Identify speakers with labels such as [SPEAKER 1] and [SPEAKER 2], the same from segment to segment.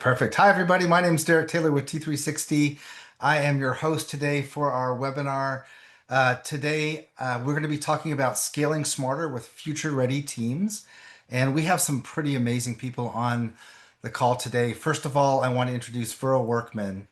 [SPEAKER 1] Perfect. Hi, everybody. My name is Derek Taylor with T360. I am your host today for our webinar. Today, we're going to be talking about scaling smarter with future-ready teams. And we have some pretty amazing people on the call today. First of all, I want to introduce Verl Workman.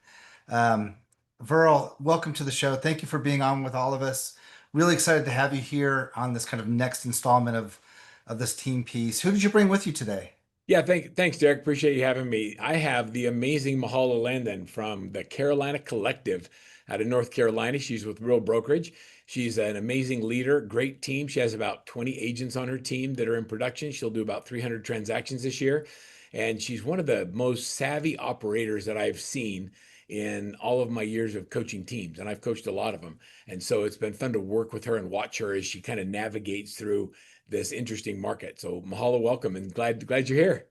[SPEAKER 1] Um, Verl, welcome to the show. Thank you for being on with all of us. Really excited to have you here on this kind of next installment of this team piece. Who did you bring with you today?
[SPEAKER 2] Yeah, thanks, Derek. Appreciate you having me. I have the amazing Mahala Landin from the Carolina Collective out of North Carolina. She's with Real Brokerage. She's an amazing leader, great team. She has about 20 agents on her team that are in production. She'll do about 300 transactions this year. And she's one of the most savvy operators that I've seen in all of my years of coaching teams. And I've coached a lot of them. And so it's been fun to work with her and watch her as she kind of navigates through this interesting market. So Mahala, welcome and glad you're here.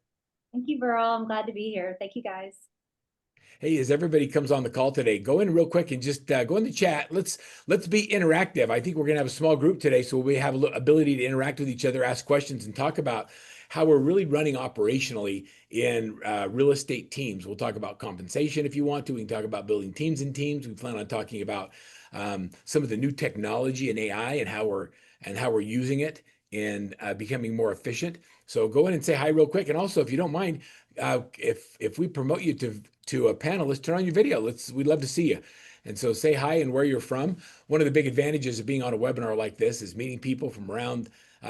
[SPEAKER 3] Thank you, Verl. I'm glad to be here. Thank you, guys.
[SPEAKER 2] Hey, as everybody comes on the call today, go in real quick and just go in the chat. Let's be interactive. I think we're going to have a small group today, so we have ability to interact with each other, ask questions, and talk about how we're really running operationally in real estate teams. We'll talk about compensation if you want to. We can talk about building teams and teams. We plan on talking about some of the new technology and AI and how we're using it in becoming more efficient. So go in and say hi real quick. And also, if you don't mind, if we promote you to a panelist, turn on your video. We'd love to see you. And so say hi and where you're from. One of the big advantages of being on a webinar like this is meeting people from around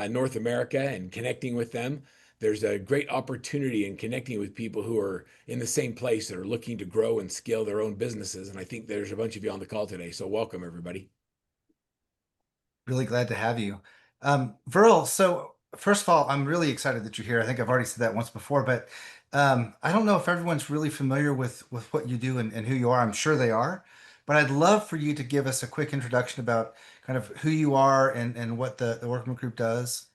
[SPEAKER 2] North America and connecting with them. There's a great opportunity in connecting with people who are in the same place that are looking to grow and scale their own businesses. And I think there's a bunch of you on the call today. So welcome, everybody.
[SPEAKER 1] Really glad to have you. Verl, so first of all, I'm really excited that you're here. I think I've already said that once before, but I don't know if everyone's really familiar with what you do and who you are. I'm sure they are, but I'd love for you to give us a quick introduction about kind of who you are and what the Workman Group does.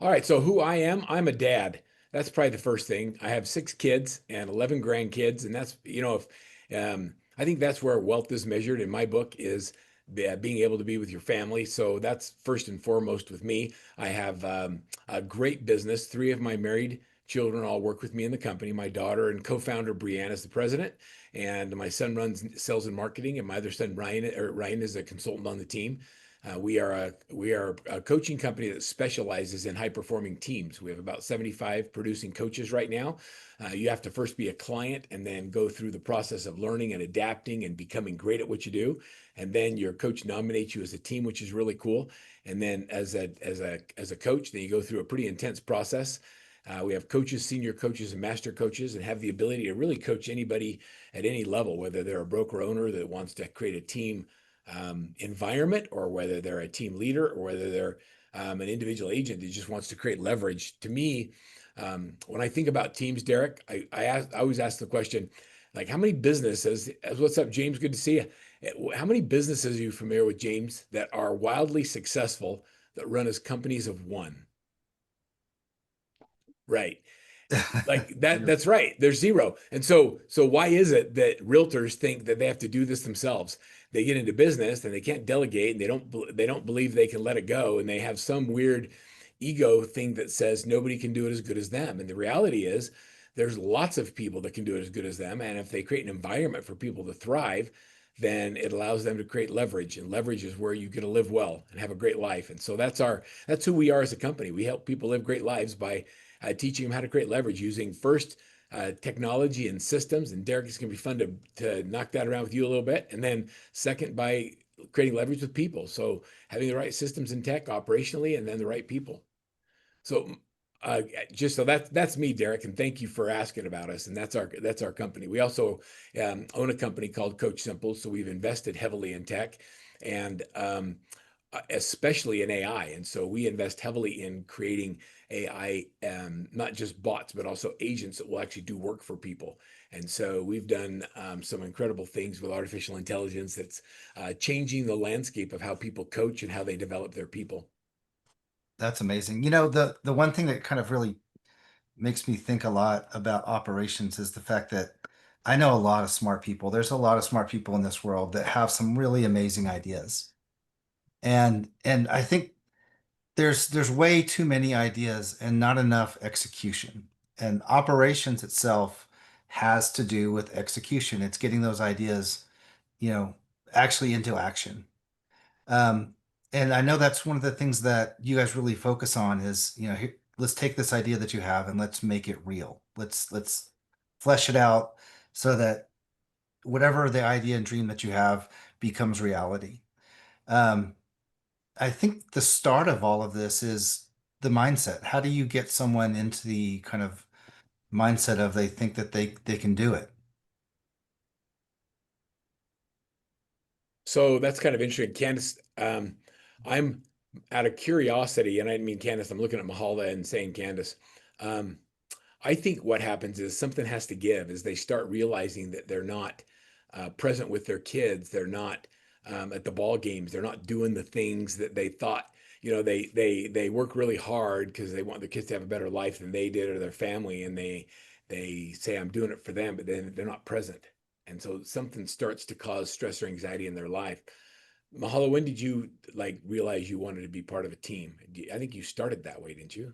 [SPEAKER 2] All right, so who I am, I'm a dad. That's probably the first thing. I have 6 kids and 11 grandkids, and I think that's where wealth is measured in my book is being able to be with your family. So that's first and foremost with me. I have a great business. 3 of my married children all work with me in the company. My daughter and co-founder Brianna is the president, and my son runs sales and marketing, and my other son Ryan is a consultant on the team. We are a coaching company that specializes in high performing teams. We have about 75 producing coaches right now. You have to first be a client and then go through the process of learning and adapting and becoming great at what you do. And then your coach nominates you as a team, which is really cool. And then as a coach, then you go through a pretty intense process. We have coaches, senior coaches, and master coaches, and have the ability to really coach anybody at any level, whether they're a broker owner that wants to create a team environment, or whether they're a team leader, or whether they're an individual agent that just wants to create leverage. To me, when I think about teams, Derek, I always ask the question, like, how many businesses, what's up, James? Good to see you. How many businesses are you familiar with, James, that are wildly successful that run as companies of one? Right. Like that,
[SPEAKER 1] Zero.
[SPEAKER 2] that's right. There's zero. And so why is it that realtors think that they have to do this themselves? They get into business and they can't delegate, and they don't believe they can let it go, and they have some weird ego thing that says nobody can do it as good as them. And the reality is there's lots of people that can do it as good as them, and if they create an environment for people to thrive, then it allows them to create leverage, and leverage is where you get to live well and have a great life. And so that's who we are as a company. We help people live great lives by teaching them how to create leverage using first technology and systems. And Derek, it's going to be fun to knock that around with you a little bit. And then second, by creating leverage with people. So having the right systems and tech operationally, and then the right people. So just so that's me, Derek, and thank you for asking about us. And that's our company. We also own a company called Coach Simple, so we've invested heavily in tech, and especially in AI. And so we invest heavily in creating AI, not just bots, but also agents that will actually do work for people. And so we've done some incredible things with artificial intelligence that's changing the landscape of how people coach and how they develop their people.
[SPEAKER 1] That's amazing. You know, the one thing that kind of really makes me think a lot about operations is the fact that I know a lot of smart people. There's a lot of smart people in this world that have some really amazing ideas. And I think there's way too many ideas and not enough execution. And operations itself has to do with execution. It's getting those ideas, actually into action. Um, and I know that's one of the things that you guys really focus on is, here, let's take this idea that you have and let's make it real. Let's flesh it out so that whatever the idea and dream that you have becomes reality. Um, I think the start of all of this is the mindset. How do you get someone into the kind of mindset of they think that they can do it?
[SPEAKER 2] So that's kind of interesting. Candace, I'm out of curiosity, and I didn't mean Candace, I'm looking at Mahala and saying Candace. Um, I think what happens is something has to give as they start realizing that they're not present with their kids. They're not at the ball games. They're not doing the things that they thought. They work really hard because they want their kids to have a better life than they did or their family, and they say I'm doing it for them, but then they're not present, and so something starts to cause stress or anxiety in their life. Mahalo, when did you like realize you wanted to be part of a team? I think you started that way, didn't you?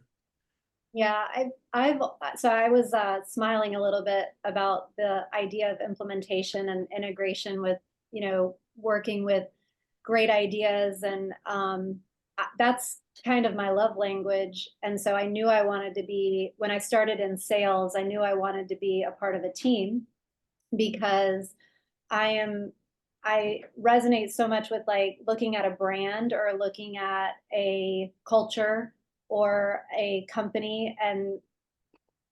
[SPEAKER 3] Yeah, I've so I was smiling a little bit about the idea of implementation and integration with, working with great ideas, and that's kind of my love language. And so I knew I wanted to be, when I started in sales, I knew I wanted to be a part of a team because I am I resonate so much with like looking at a brand or looking at a culture or a company and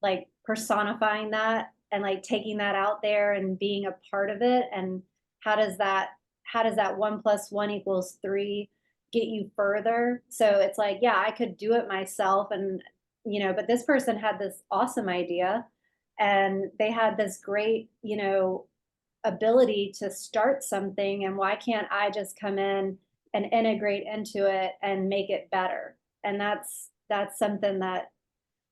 [SPEAKER 3] like personifying that and like taking that out there and being a part of it. And how does that how does that 1 + 1 = 3 get you further? So it's like, yeah, I could do it myself, and but this person had this awesome idea and they had this great, ability to start something, and why can't I just come in and integrate into it and make it better? And that's something that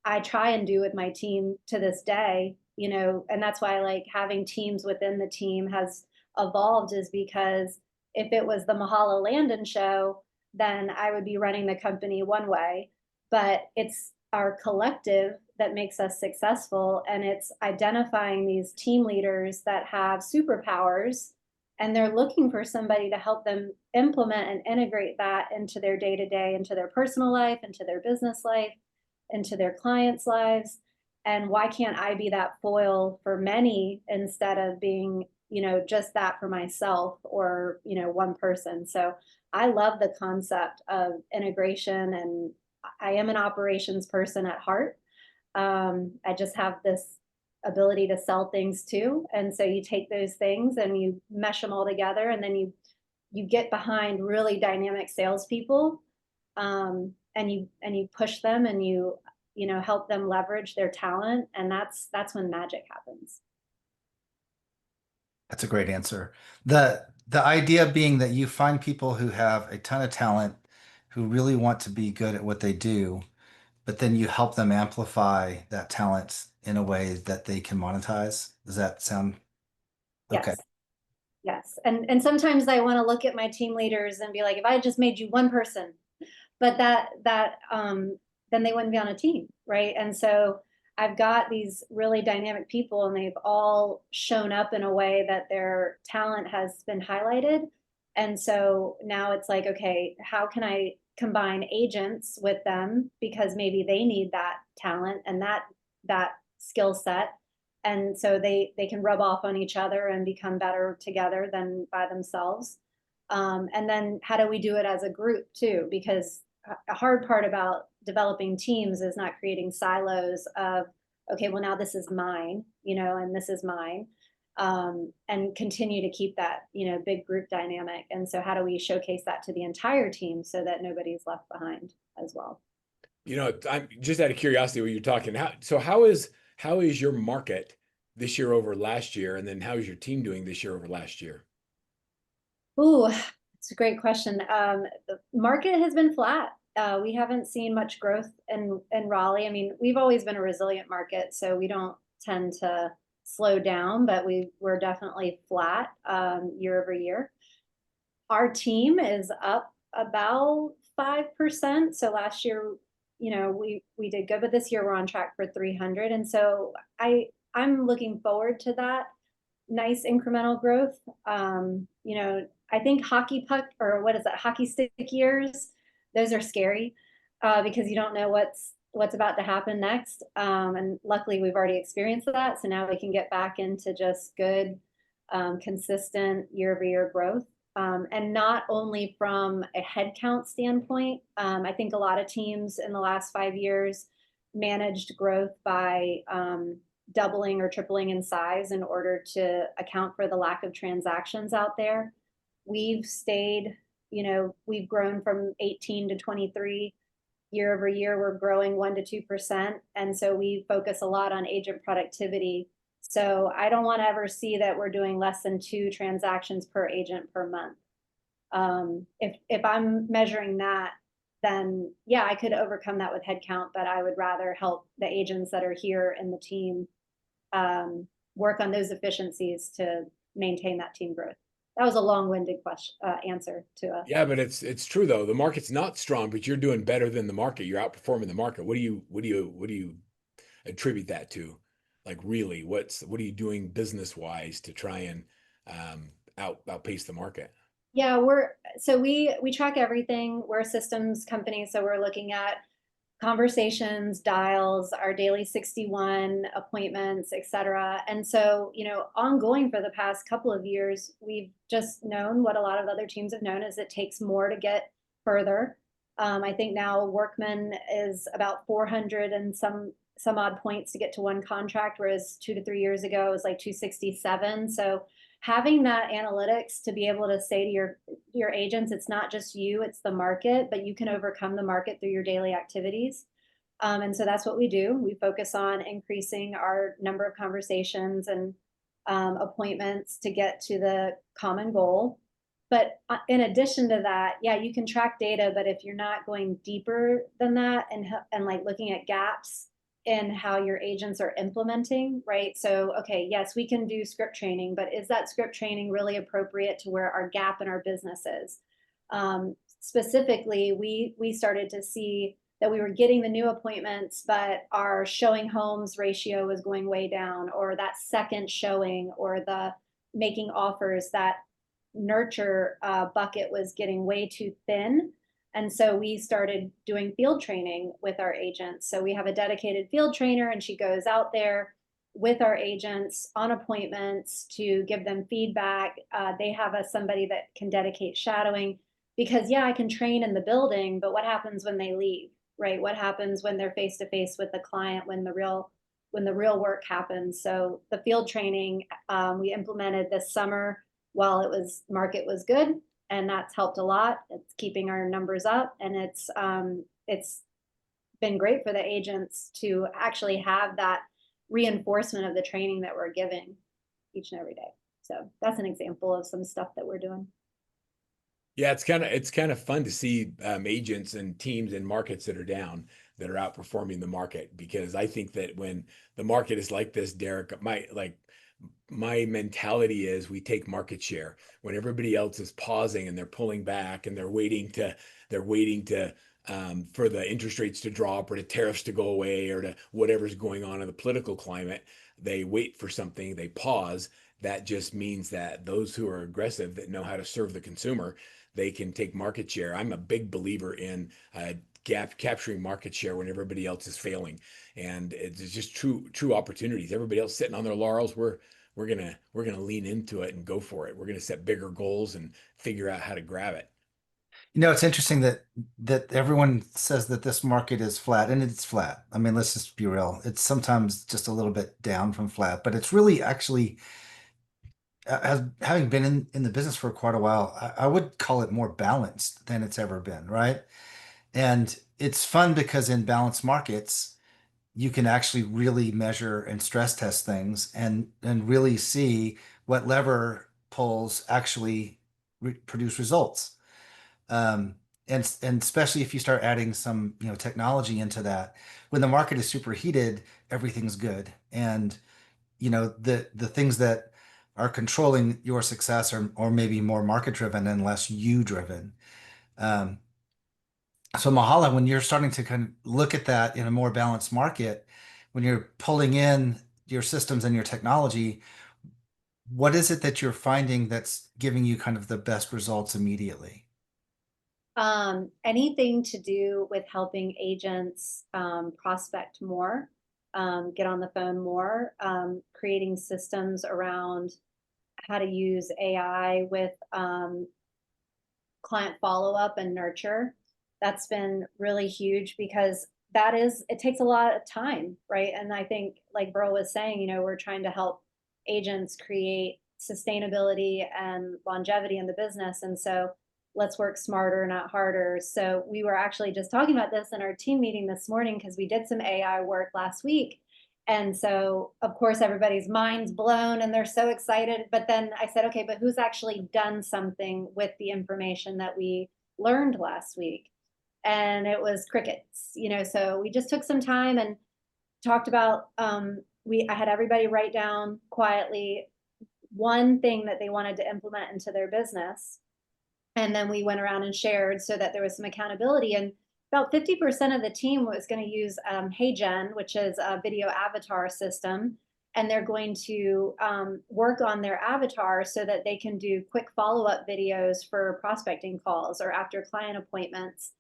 [SPEAKER 3] I try and do with my team to this day, and that's why like having teams within the team has evolved, is because if it was the Mahala Landin show, then I would be running the company one way. But it's our collective that makes us successful. And it's identifying these team leaders that have superpowers, and they're looking for somebody to help them implement and integrate that into their day to day, into their personal life, into their business life, into their clients' lives. And why can't I be that foil for many instead of being, just that for myself or, one person? So I love the concept of integration, and I am an operations person at heart. I just have this ability to sell things too. And so you take those things and you mesh them all together, and then you get behind really dynamic salespeople, and you push them, and you help them leverage their talent, and that's when magic happens.
[SPEAKER 1] That's a great answer. The idea being that you find people who have a ton of talent, who really want to be good at what they do, but then you help them amplify that talent in a way that they can monetize. Does that sound okay?
[SPEAKER 3] Yes. Yes. And sometimes I want to look at my team leaders and be like, if I just made you one person, but then they wouldn't be on a team, right? And so I've got these really dynamic people, and they've all shown up in a way that their talent has been highlighted. And so now it's like, okay, how can I combine agents with them, because maybe they need that talent and that skill set, and so they can rub off on each other and become better together than by themselves. And then how do we do it as a group too? Because a hard part about developing teams is not creating silos of, okay, well, now this is mine, and this is mine, and continue to keep that, big group dynamic. And so how do we showcase that to the entire team so that nobody's left behind as well?
[SPEAKER 2] I'm just out of curiosity what you're talking. How is your market this year over last year, and then how is your team doing this year over last year?
[SPEAKER 3] Ooh, it's a great question. The market has been flat. We haven't seen much growth in Raleigh. I mean, we've always been a resilient market, so we don't tend to slow down, but we're definitely flat year over year. Our team is up about 5%. So last year, we did good, but this year we're on track for 300. And so I'm looking forward to that nice incremental growth. I think hockey puck, or what is that, hockey stick years, those are scary because you don't know what's about to happen next. And luckily we've already experienced that. So now we can get back into just good, consistent year-over-year growth. And not only from a headcount standpoint, I think a lot of teams in the last 5 years managed growth by doubling or tripling in size in order to account for the lack of transactions out there. We've stayed, we've grown from 18 to 23 year over year. We're growing 1 to 2%. And so we focus a lot on agent productivity. So I don't want to ever see that we're doing less than 2 transactions per agent per month. If I'm measuring that, then yeah, I could overcome that with headcount, but I would rather help the agents that are here in the team work on those efficiencies to maintain that team growth. That was a long-winded answer to a.
[SPEAKER 2] Yeah, but it's true though. The market's not strong, but you're doing better than the market. You're outperforming the market. What do you attribute that to? Like really, what are you doing business wise to try and outpace the market?
[SPEAKER 3] Yeah, we track everything. We're a systems company, so we're looking at conversations, dials, our daily 61 appointments, et cetera. And so, ongoing for the past couple of years, we've just known what a lot of other teams have known is it takes more to get further. I think now Workman is about 400 and some odd points to get to one contract, whereas 2 to 3 years ago it was like 267. So having that analytics to be able to say to your agents, it's not just you, it's the market, but you can overcome the market through your daily activities. And so that's what we do. We focus on increasing our number of conversations and appointments to get to the common goal. But in addition to that, yeah, you can track data, but if you're not going deeper than that and like looking at gaps in how your agents are implementing, right? So, okay, yes, we can do script training, but is that script training really appropriate to where our gap in our business is? Specifically, we started to see that we were getting the new appointments, but our showing homes ratio was going way down, or that second showing, or the making offers, that nurture bucket was getting way too thin. And so we started doing field training with our agents. So we have a dedicated field trainer, and she goes out there with our agents on appointments to give them feedback. They have somebody that can dedicate shadowing, because yeah, I can train in the building, but what happens when they leave, right? What happens when they're face to face with the client, when the real work happens? So the field training we implemented this summer while market was good, and that's helped a lot. It's keeping our numbers up, and it's been great for the agents to actually have that reinforcement of the training that we're giving each and every day. So that's an example of some stuff that we're doing.
[SPEAKER 2] Yeah, it's kind of fun to see agents and teams and markets that are down that are outperforming the market, because I think that when the market is like this, Derek, my mentality is we take market share when everybody else is pausing and they're pulling back and they're waiting to for the interest rates to drop or the tariffs to go away or to whatever's going on in the political climate. They wait for something, they pause. That just means that those who are aggressive, that know how to serve the consumer, they can take market share. I'm a big believer in capturing market share when everybody else is failing, and it's just true opportunities. Everybody else sitting on their laurels. We're gonna lean into it and go for it. We're gonna set bigger goals and figure out how to grab it.
[SPEAKER 1] It's interesting that everyone says that this market is flat, and it's flat. I mean, let's just be real. It's sometimes just a little bit down from flat, but it's really actually, as having been in the business for quite a while, I would call it more balanced than it's ever been, right? And it's fun because in balanced markets, you can actually really measure and stress test things and really see what lever pulls actually produce results. Um, and especially if you start adding some, technology into that, when the market is superheated, everything's good. And, the things that are controlling your success or maybe more market driven and less you driven. Um, so Mahala, when you're starting to kind of look at that in a more balanced market, when you're pulling in your systems and your technology, what is it that you're finding that's giving you kind of the best results immediately?
[SPEAKER 3] Anything to do with helping agents prospect more, get on the phone more, creating systems around how to use AI with client follow-up and nurture. That's been really huge because it takes a lot of time, right? And I think, like Burl was saying, we're trying to help agents create sustainability and longevity in the business. And so let's work smarter, not harder. So we were actually just talking about this in our team meeting this morning because we did some AI work last week. And so, of course, everybody's mind's blown and they're so excited. But then I said, okay, but who's actually done something with the information that we learned last week? And it was crickets, so we just took some time and talked about, I had everybody write down quietly one thing that they wanted to implement into their business. And then we went around and shared so that there was some accountability. And about 50% of the team was going to use HeyGen, which is a video avatar system. And they're going to work on their avatar so that they can do quick follow-up videos for prospecting calls or after client appointments.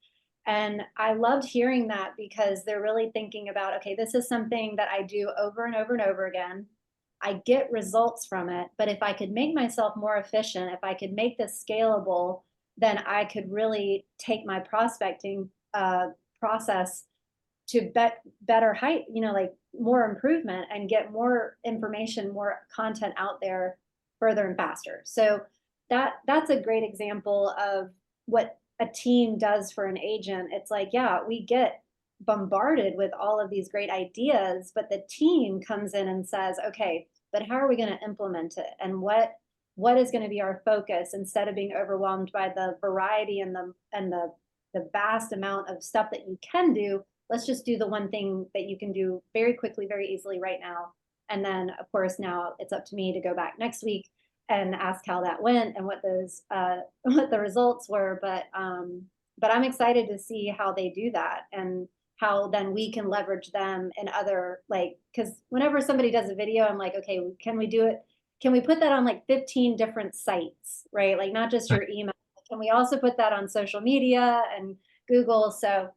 [SPEAKER 3] And I loved hearing that because they're really thinking about, okay, this is something that I do over and over and over again. I get results from it, but if I could make myself more efficient, if I could make this scalable, then I could really take my prospecting process to better height, like more improvement and get more information, more content out there further and faster. So that's a great example of what a team does for an agent. It's like, yeah, we get bombarded with all of these great ideas, but the team comes in and says, okay, but how are we going to implement it? And what is going to be our focus instead of being overwhelmed by the variety and the vast amount of stuff that you can do? Let's just do the one thing that you can do very quickly, very easily right now. And then, of course, now it's up to me to go back next week and ask how that went and what those what the results were. But I'm excited to see how they do that and how then we can leverage them in other, like, because whenever somebody does a video, I'm like, okay, can we do it? Can we put that on like 15 different sites, right? Like not just your email. Can we also put that on social media and Google? So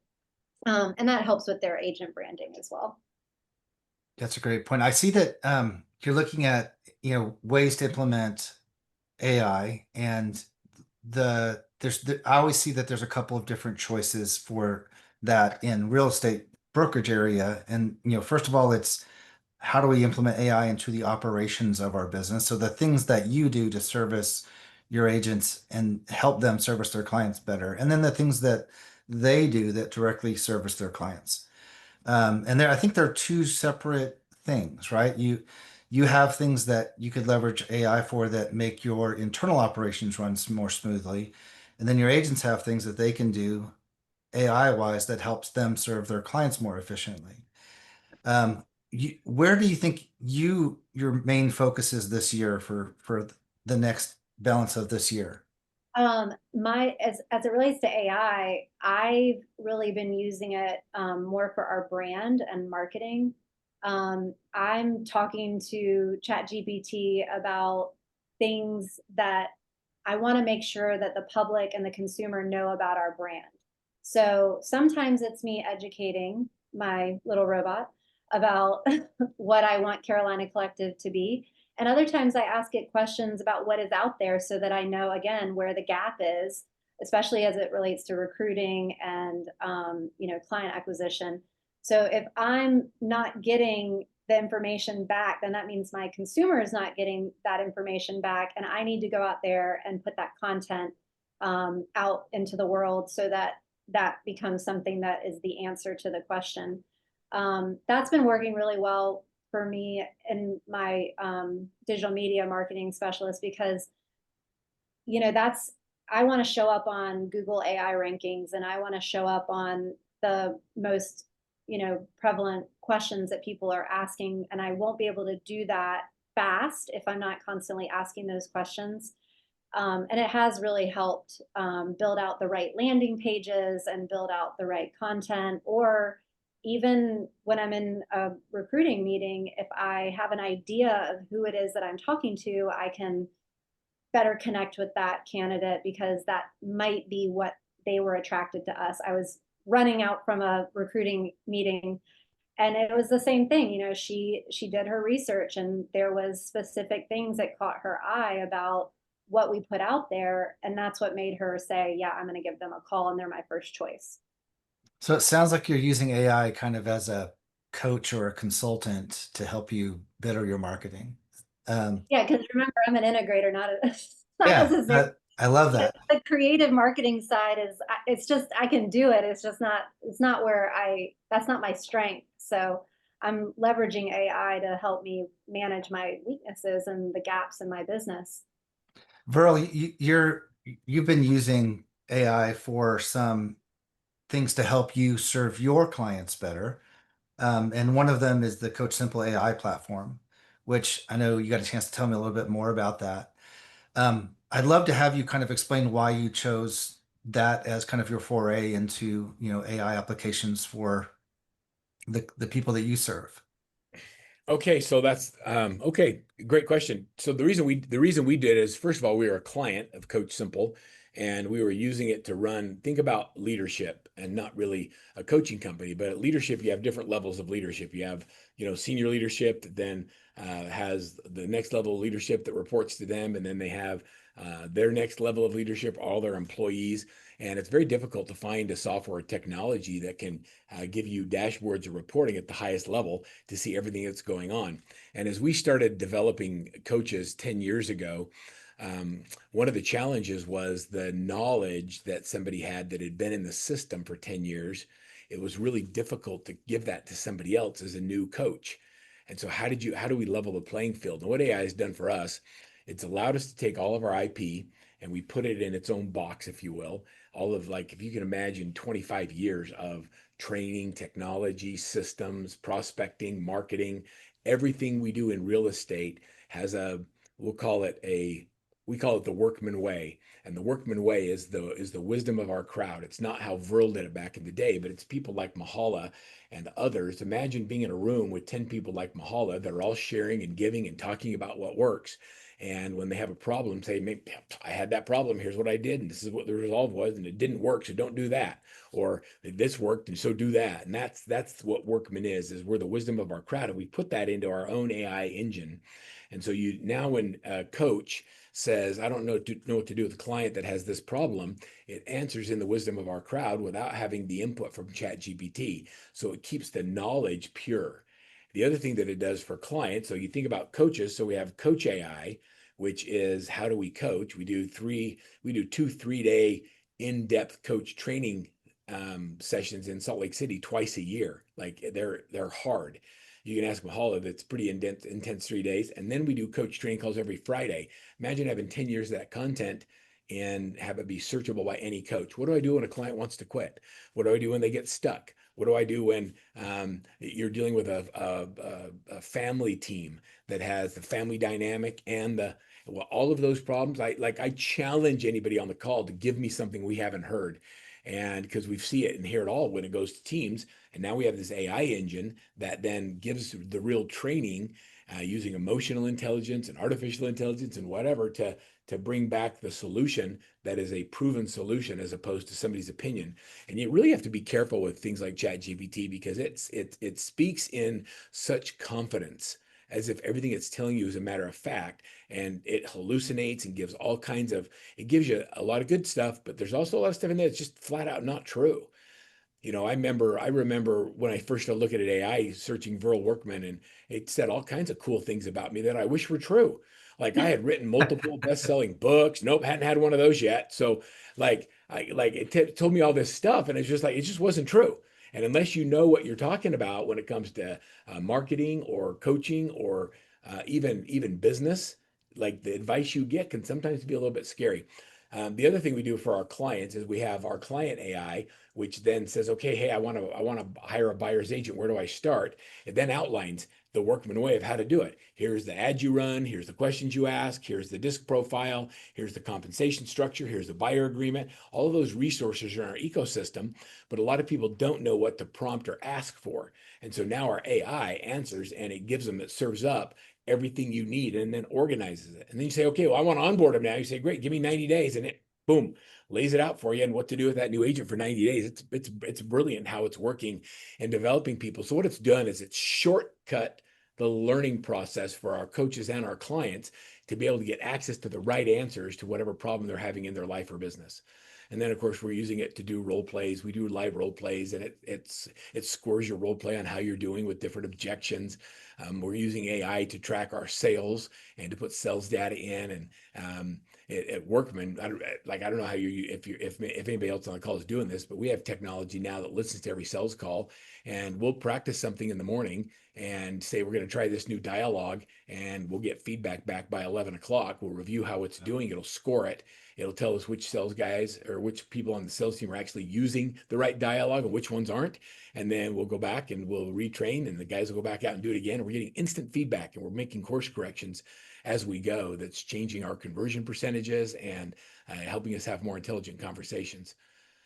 [SPEAKER 3] and that helps with their agent branding as well.
[SPEAKER 1] That's a great point. I see that you're looking at, ways to implement AI, and I always see that there's a couple of different choices for that in real estate brokerage area. And, first of all, it's how do we implement AI into the operations of our business? So the things that you do to service your agents and help them service their clients better. And then the things that they do that directly service their clients. And I think they're two separate things, right? You have things that you could leverage AI for that make your internal operations run more smoothly, and then your agents have things that they can do AI wise that helps them serve their clients more efficiently. Where do you think your main focus is this year for the next balance of this year?
[SPEAKER 3] As it relates to AI, I've really been using it more for our brand and marketing. I'm talking to ChatGPT about things that I want to make sure that the public and the consumer know about our brand. So sometimes it's me educating my little robot about what I want Carolina Collective to be. And other times I ask it questions about what is out there so that I know, again, where the gap is, especially as it relates to recruiting and client acquisition. So if I'm not getting the information back, then that means my consumer is not getting that information back. And I need to go out there and put that content out into the world so that that becomes something that is the answer to the question. That's been working really well for me and my digital media marketing specialist because, I want to show up on Google AI rankings and I want to show up on the most, prevalent questions that people are asking. And I won't be able to do that fast if I'm not constantly asking those questions. And it has really helped build out the right landing pages and build out the right content or even when I'm in a recruiting meeting, if I have an idea of who it is that I'm talking to, I can better connect with that candidate because that might be what they were attracted to us. I was running out from a recruiting meeting and it was the same thing. She did her research and there was specific things that caught her eye about what we put out there, and that's what made her say, yeah, I'm going to give them a call and they're my first choice.
[SPEAKER 1] So it sounds like you're using AI kind of as a coach or a consultant to help you better your marketing. Um,
[SPEAKER 3] Yeah, because remember, I'm an integrator, not a not
[SPEAKER 1] yeah,
[SPEAKER 3] necessarily
[SPEAKER 1] I love
[SPEAKER 3] the,
[SPEAKER 1] that.
[SPEAKER 3] the creative marketing side is it's just I can do it. It's not where that's not my strength. So I'm leveraging AI to help me manage my weaknesses and the gaps in my business.
[SPEAKER 1] Verl, you've been using AI for some things to help you serve your clients better. And one of them is the Coach Simple AI platform, which I know you got a chance to tell me a little bit more about that. I'd love to have you kind of explain why you chose that as kind of your foray into, AI applications for the people that you serve.
[SPEAKER 2] Okay, so that's okay. Great question. So the reason we did is first of all we were a client of Coach Simple, and we were using it to run. Think about leadership, and not really a coaching company, but at leadership you have different levels of leadership. You have senior leadership that then has the next level of leadership that reports to them, and then they have their next level of leadership, all their employees. And it's very difficult to find a software technology that can give you dashboards or reporting at the highest level to see everything that's going on. And as we started developing coaches 10 years ago, one of the challenges was the knowledge that somebody had that had been in the system for 10 years. It was really difficult to give that to somebody else as a new coach. And so how do we level the playing field? And what AI has done for us, it's allowed us to take all of our IP and we put it in its own box, if you will. All of, like, if you can imagine 25 years of training, technology, systems, prospecting, marketing, everything we do in real estate has we'll call it we call it the Workman way. And the Workman way is the wisdom of our crowd. It's not how Verl did it back in the day, but it's people like Mahala and others. Imagine being in a room with 10 people like Mahala that are all sharing and giving and talking about what works. And when they have a problem, say, maybe I had that problem. Here's what I did, and this is what the result was, and it didn't work, so don't do that. Or this worked, and so do that. And that's what Workman is we're the wisdom of our crowd, and we put that into our own AI engine. And so you now, when a coach says, I don't know what to do with a client that has this problem, it answers in the wisdom of our crowd without having the input from ChatGPT. So it keeps the knowledge pure. The other thing that it does for clients, so you think about coaches, so we have Coach AI, which is how do we coach? We do 2 3-day in-depth coach training sessions in Salt Lake City twice a year. Like they're hard. You can ask Mahala, that's pretty intense 3 days. And then we do coach training calls every Friday. Imagine having 10 years of that content and have it be searchable by any coach. What do I do when a client wants to quit? What do I do when they get stuck? What do I do when you're dealing with a family team that has the family dynamic and all of those problems? I challenge anybody on the call to give me something we haven't heard, and because we see it and hear it all when it goes to teams. And now we have this AI engine that then gives the real training using emotional intelligence and artificial intelligence and whatever to bring back the solution that is a proven solution as opposed to somebody's opinion. And you really have to be careful with things like ChatGPT because it speaks in such confidence as if everything it's telling you is a matter of fact, and it hallucinates and gives all kinds of, it gives you a lot of good stuff, but there's also a lot of stuff in there that's just flat out not true. I remember when I first started looking at AI, searching Verl Workman, and it said all kinds of cool things about me that I wish were true. Like I had written multiple best-selling books. Nope, hadn't had one of those yet. So it told me all this stuff, and it's just like it just wasn't true. And unless you know what you're talking about when it comes to marketing or coaching or even business, like the advice you get can sometimes be a little bit scary. The other thing we do for our clients is we have our client AI, which then says, okay, hey, I want to hire a buyer's agent. Where do I start? It then outlines the Workman way of how to do it. Here's the ad you run. Here's the questions you ask. Here's the disc profile. Here's the compensation structure. Here's the buyer agreement. All of those resources are in our ecosystem, but a lot of people don't know what to prompt or ask for. And so now our AI answers and it gives them, it serves up everything you need and then organizes it. And then you say, okay, well, I want to onboard them now. You say, great, give me 90 days. And it, boom, lays it out for you and what to do with that new agent for 90 days. It's brilliant how it's working and developing people. So what it's done is it's shortcut the learning process for our coaches and our clients to be able to get access to the right answers to whatever problem they're having in their life or business. And then, of course, we're using it to do role plays. We do live role plays, and it scores your role play on how you're doing with different objections. We're using AI to track our sales and to put sales data in. And at Workman, I don't know how if anybody else on the call is doing this, but we have technology now that listens to every sales call, and we'll practice something in the morning and say we're going to try this new dialogue, and we'll get feedback back by 11 o'clock. We'll review how it's doing. It'll score it. It'll tell us which sales guys or which people on the sales team are actually using the right dialogue and which ones aren't. And then we'll go back and we'll retrain, and the guys will go back out and do it again. And we're getting instant feedback, and we're making course corrections as we go. That's changing our conversion percentages and helping us have more intelligent conversations.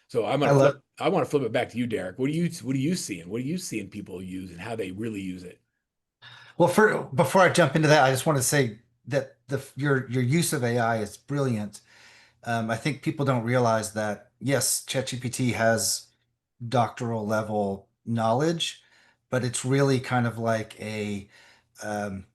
[SPEAKER 2] So
[SPEAKER 1] I love
[SPEAKER 2] I want to flip it back to you, Derek. What are you seeing? What are you seeing people use and how they really use it?
[SPEAKER 1] Well, before I jump into that, I just want to say that your use of AI is brilliant. I think people don't realize that yes, ChatGPT has doctoral level knowledge, but it's really kind of like um,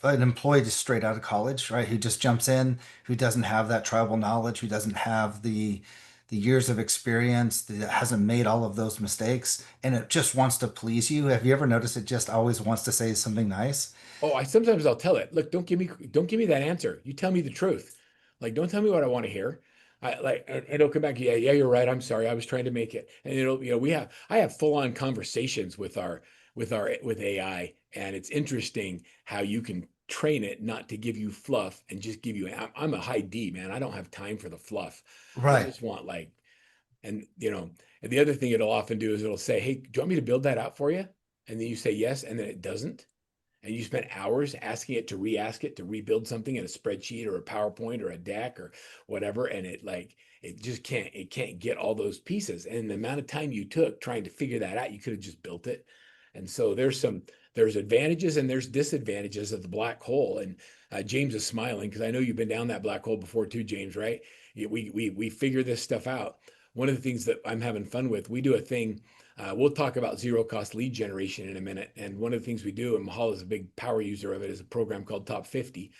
[SPEAKER 1] an employee just straight out of college, right? Who just jumps in, who doesn't have that tribal knowledge, who doesn't have the years of experience, that hasn't made all of those mistakes, and it just wants to please you. Have you ever noticed it just always wants to say something nice?
[SPEAKER 2] Oh, I sometimes I'll tell it, look, don't give me that answer. You tell me the truth. Like, don't tell me what I want to hear. And it'll come back, yeah, you're right. I'm sorry. I was trying to make it. And I have full-on conversations with with AI, and it's interesting how you can train it not to give you fluff and just give you, I'm a high D, man. I don't have time for the fluff. I
[SPEAKER 1] Right.
[SPEAKER 2] just want like, and and the other thing it'll often do is it'll say, hey, do you want me to build that out for you? And then you say yes, and then it doesn't, and you spent hours asking it to re-ask it to rebuild something in a spreadsheet or a PowerPoint or a deck or whatever, and it can't get all those pieces. And the amount of time you took trying to figure that out, you could have just built it. And so there's advantages and there's disadvantages of the black hole. And James is smiling because I know you've been down that black hole before too, James, right? We figure this stuff out. One of the things that I'm having fun with, we do a thing. We'll talk about zero cost lead generation in a minute. And one of the things we do, and Mahala is a big power user of it, is a program called Top 50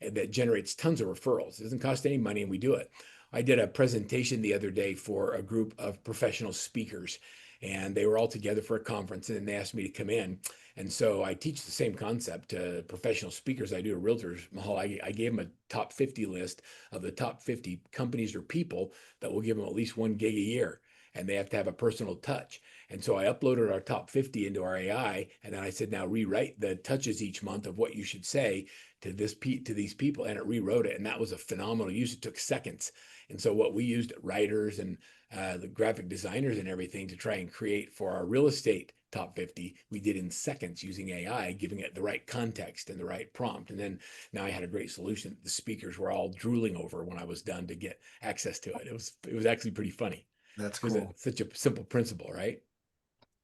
[SPEAKER 2] that generates tons of referrals. It doesn't cost any money, and we do it. I did a presentation the other day for a group of professional speakers, and they were all together for a conference, and they asked me to come in. And so I teach the same concept to professional speakers I do to realtors. Mahal, I gave them a top 50 list of the top 50 companies or people that will give them at least 1 gig a year, and they have to have a personal touch. And so I uploaded our top 50 into our AI, and then I said, now rewrite the touches each month of what you should say to these people, and it rewrote it, and that was a phenomenal use. It took seconds. And so what we used, writers and the graphic designers and everything, to try and create for our real estate top 50, we did in seconds using AI, giving it the right context and the right prompt. And then now I had a great solution the speakers were all drooling over when I was done to get access to it. It was actually pretty funny
[SPEAKER 1] That's
[SPEAKER 2] because
[SPEAKER 1] cool.
[SPEAKER 2] it's such a simple principle, right?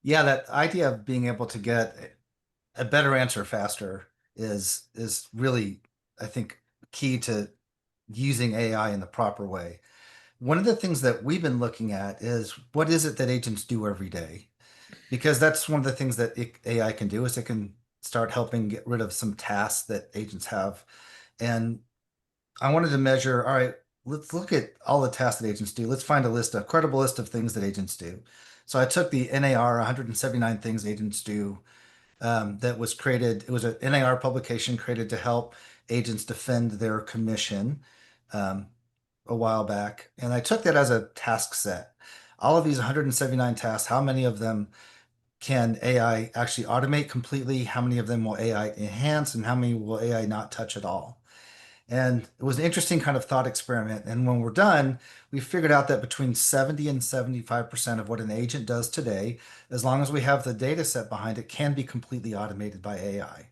[SPEAKER 1] Yeah, that idea of being able to get a better answer faster is really, I think, key to using AI in the proper way. One of the things that we've been looking at is what is it that agents do every day? Because that's one of the things that AI can do is it can start helping get rid of some tasks that agents have. And I wanted to measure, all right, let's look at all the tasks that agents do. Let's find a credible list of things that agents do. So I took the NAR 179 things agents do that was created. It was an NAR publication created to help agents defend their commission um, a while back. And I took that as a task set. All of these 179 tasks, how many of them can AI actually automate completely? How many of them will AI enhance? And how many will AI not touch at all? And it was an interesting kind of thought experiment. And when we're done, we figured out that between 70 and 75% of what an agent does today, as long as we have the data set behind it, can be completely automated by AI.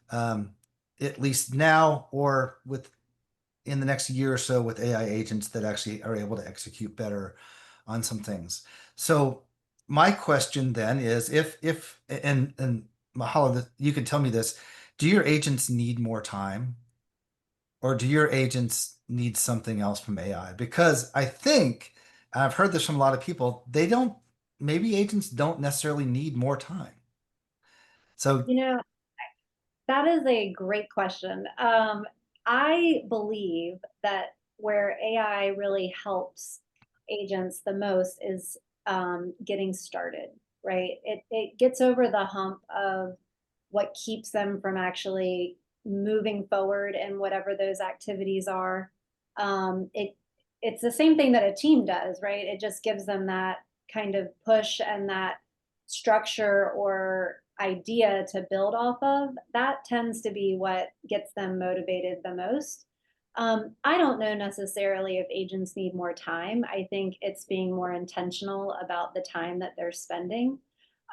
[SPEAKER 1] Um, at least now, or with in the next year or so, with AI agents that actually are able to execute better on some things. So my question then is, if and Mahala, you can tell me this: do your agents need more time, or do your agents need something else from AI? Because I think, and I've heard this from a lot of people, they don't, maybe agents don't necessarily need more time. So
[SPEAKER 3] You know, that is a great question. I believe that where AI really helps agents the most is getting started, right? It gets over the hump of what keeps them from actually moving forward in whatever those activities are. It's the same thing that a team does, right? It just gives them that kind of push and that structure or idea to build off of. That tends to be what gets them motivated the most. I don't know necessarily if agents need more time. I think it's being more intentional about the time that they're spending.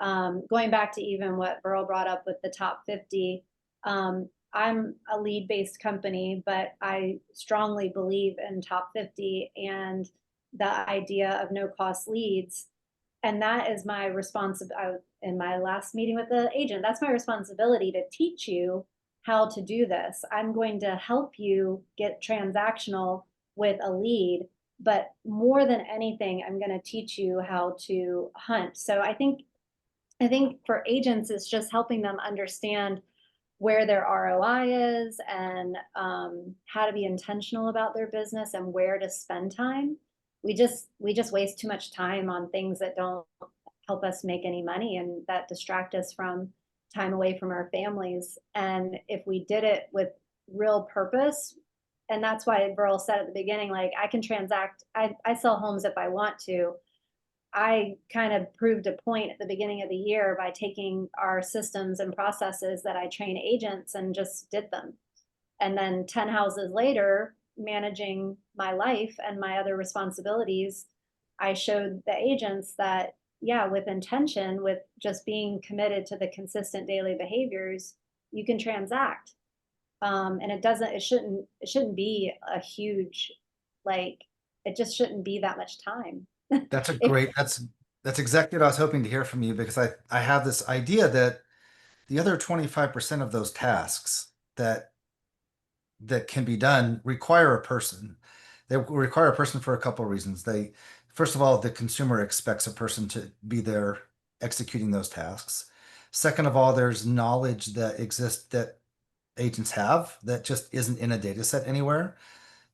[SPEAKER 3] Going back to even what Verl brought up with the top 50, I'm a lead based company, but I strongly believe in top 50 and the idea of no cost leads. And that is my responsibility. In my last meeting with the agent, that's my responsibility to teach you how to do this. I'm going to help you get transactional with a lead, but more than anything, I'm going to teach you how to hunt. So I think for agents, it's just helping them understand where their ROI is and how to be intentional about their business and where to spend time. We just waste too much time on things that don't help us make any money and that distract us from time away from our families. And if we did it with real purpose, and that's why Verl said at the beginning, like I can transact, I sell homes if I want to. I kind of proved a point at the beginning of the year by taking our systems and processes that I train agents and just did them. And then 10 houses later, managing my life and my other responsibilities, I showed the agents that, yeah, with intention, with just being committed to the consistent daily behaviors, you can transact. And it shouldn't be a huge, like, it just shouldn't be that much time.
[SPEAKER 1] that's a
[SPEAKER 3] If
[SPEAKER 1] great, that's exactly what I was hoping to hear from you, because I have this idea that the other 25% of those tasks that can be done require a person. They require a person for a couple of reasons. First of all, the consumer expects a person to be there executing those tasks. Second of all, there's knowledge that exists that agents have that just isn't in a data set anywhere.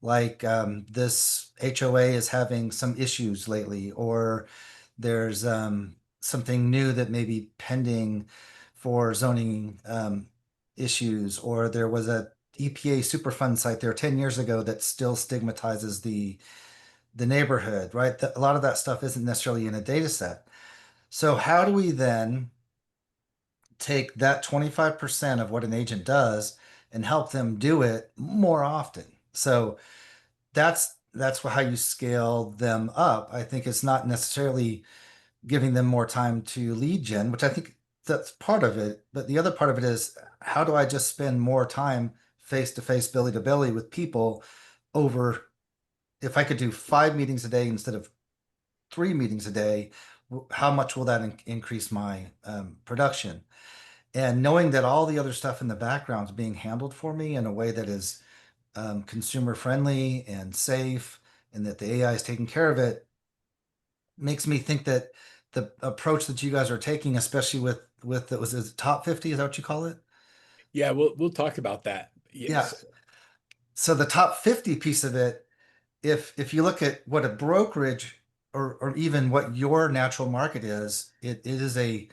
[SPEAKER 1] Like this HOA is having some issues lately, or there's something new that may be pending for zoning issues, or there was a EPA Superfund site there 10 years ago that still stigmatizes the neighborhood, right? A lot of that stuff isn't necessarily in a data set. So how do we then take that 25% of what an agent does and help them do it more often? So that's how you scale them up. I think it's not necessarily giving them more time to lead gen, which I think that's part of it. But the other part of it is, how do I just spend more time face to face, belly to belly with people over, if I could do 5 meetings a day instead of 3 meetings a day, how much will that increase my production? And knowing that all the other stuff in the background is being handled for me in a way that is consumer friendly and safe, and that the AI is taking care of it, makes me think that the approach that you guys are taking, especially with the, was it top 50? Is that what you call it?
[SPEAKER 2] Yeah, we'll talk about that.
[SPEAKER 1] Yeah.
[SPEAKER 2] Yes.
[SPEAKER 1] So the top 50 piece of it, if you look at what a brokerage or even what your natural market is, it's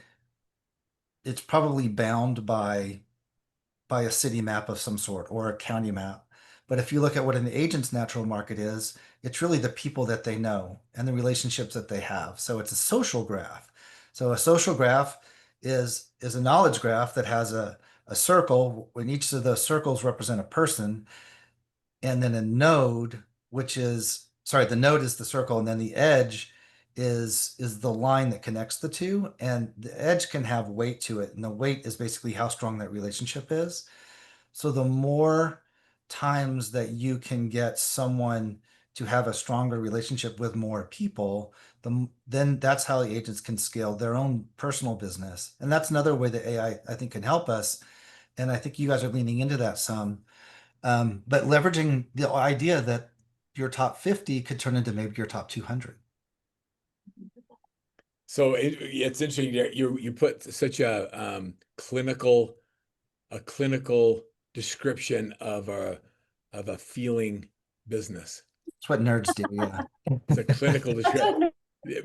[SPEAKER 1] probably bound by a city map of some sort or a county map. But if you look at what an agent's natural market is, it's really the people that they know and the relationships that they have. So it's a social graph. So a social graph is a knowledge graph that has a circle, when each of those circles represent a person. and then a node, which is, sorry, the node is the circle, and then the edge is the line that connects the two. And the edge can have weight to it, and the weight is basically how strong that relationship is. So the more times that you can get someone to have a stronger relationship with more people, then that's how the agents can scale their own personal business. And that's another way that I think can help us. And I think you guys are leaning into that some. But leveraging the idea that your top 50 could turn into maybe your top 200.
[SPEAKER 2] So it's interesting. You put such a clinical description of a feeling business.
[SPEAKER 1] That's what nerds do. Yeah.
[SPEAKER 2] It's a clinical description.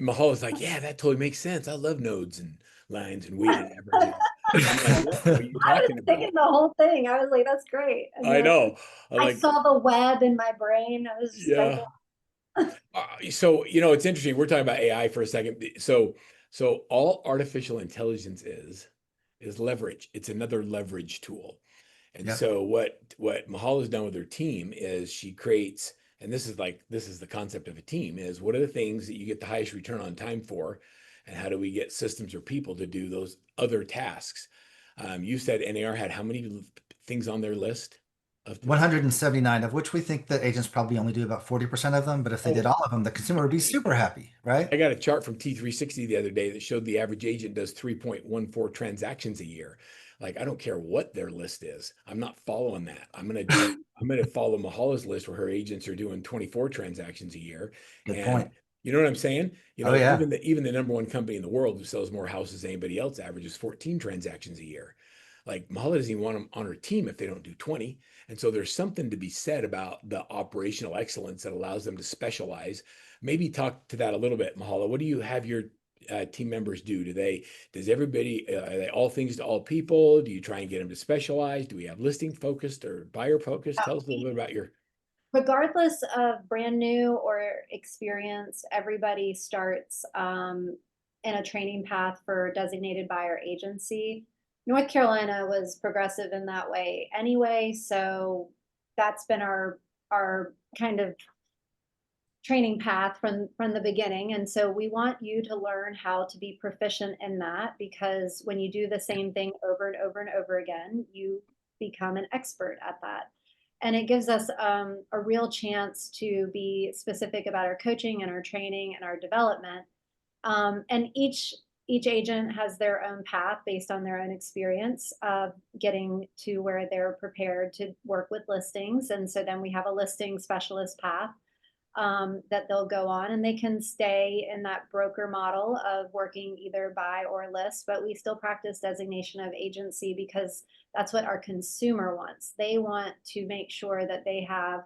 [SPEAKER 2] Mahala's like, yeah, that totally makes sense. I love nodes and lines and weighted averages. I'm like, what are you
[SPEAKER 3] I was
[SPEAKER 2] talking
[SPEAKER 3] thinking
[SPEAKER 2] about?
[SPEAKER 3] the whole thing. I was like, that's great. And
[SPEAKER 2] I
[SPEAKER 3] then
[SPEAKER 2] know. I'm
[SPEAKER 3] I
[SPEAKER 2] like,
[SPEAKER 3] saw the web in my brain. I was just like,
[SPEAKER 2] yeah. So, it's interesting. We're talking about AI for a second. So all artificial intelligence is leverage. It's another leverage tool. And
[SPEAKER 1] Yep.
[SPEAKER 2] so what Mahal has done with her team is she creates, and this is the concept of a team, is what are the things that you get the highest return on time for, and how do we get systems or people to do those other tasks? You said NAR had how many things on their list of
[SPEAKER 1] 179, of which we think that agents probably only do about 40% of them. But if they did
[SPEAKER 2] oh,
[SPEAKER 1] all of them, the consumer would be super happy, right?
[SPEAKER 2] I got a chart from T360 the other day that showed the average agent does 3.14 transactions a year. Like, I don't care what their list is. I'm not following that. I'm gonna follow Mahala's list where her agents are doing 24 transactions a year.
[SPEAKER 1] Good
[SPEAKER 2] And
[SPEAKER 1] point.
[SPEAKER 2] you know what I'm saying?
[SPEAKER 1] Oh, yeah.
[SPEAKER 2] Even the number one company in the world who sells more houses than anybody else averages 14 transactions a year. Like, Mahala doesn't even want them on her team if they don't do 20. And so there's something to be said about the operational excellence that allows them to specialize. Maybe talk to that a little bit, Mahala. What do you have your team members do? Does everybody, are they all things to all people? Do you try and get them to specialize? Do we have listing focused or buyer focused? Tell us a little bit about your.
[SPEAKER 3] regardless of brand new or experience, everybody starts in a training path for designated buyer agency. North Carolina was progressive in that way anyway, so that's been our kind of training path from the beginning. And so we want you to learn how to be proficient in that, because when you do the same thing over and over and over again, you become an expert at that. And it gives us a real chance to be specific about our coaching and our training and our development. And each agent has their own path based on their own experience of getting to where they're prepared to work with listings. And so then we have a listing specialist path that they'll go on, and they can stay in that broker model of working either buy or list, but we still practice designation of agency because that's what our consumer wants. They want to make sure that they have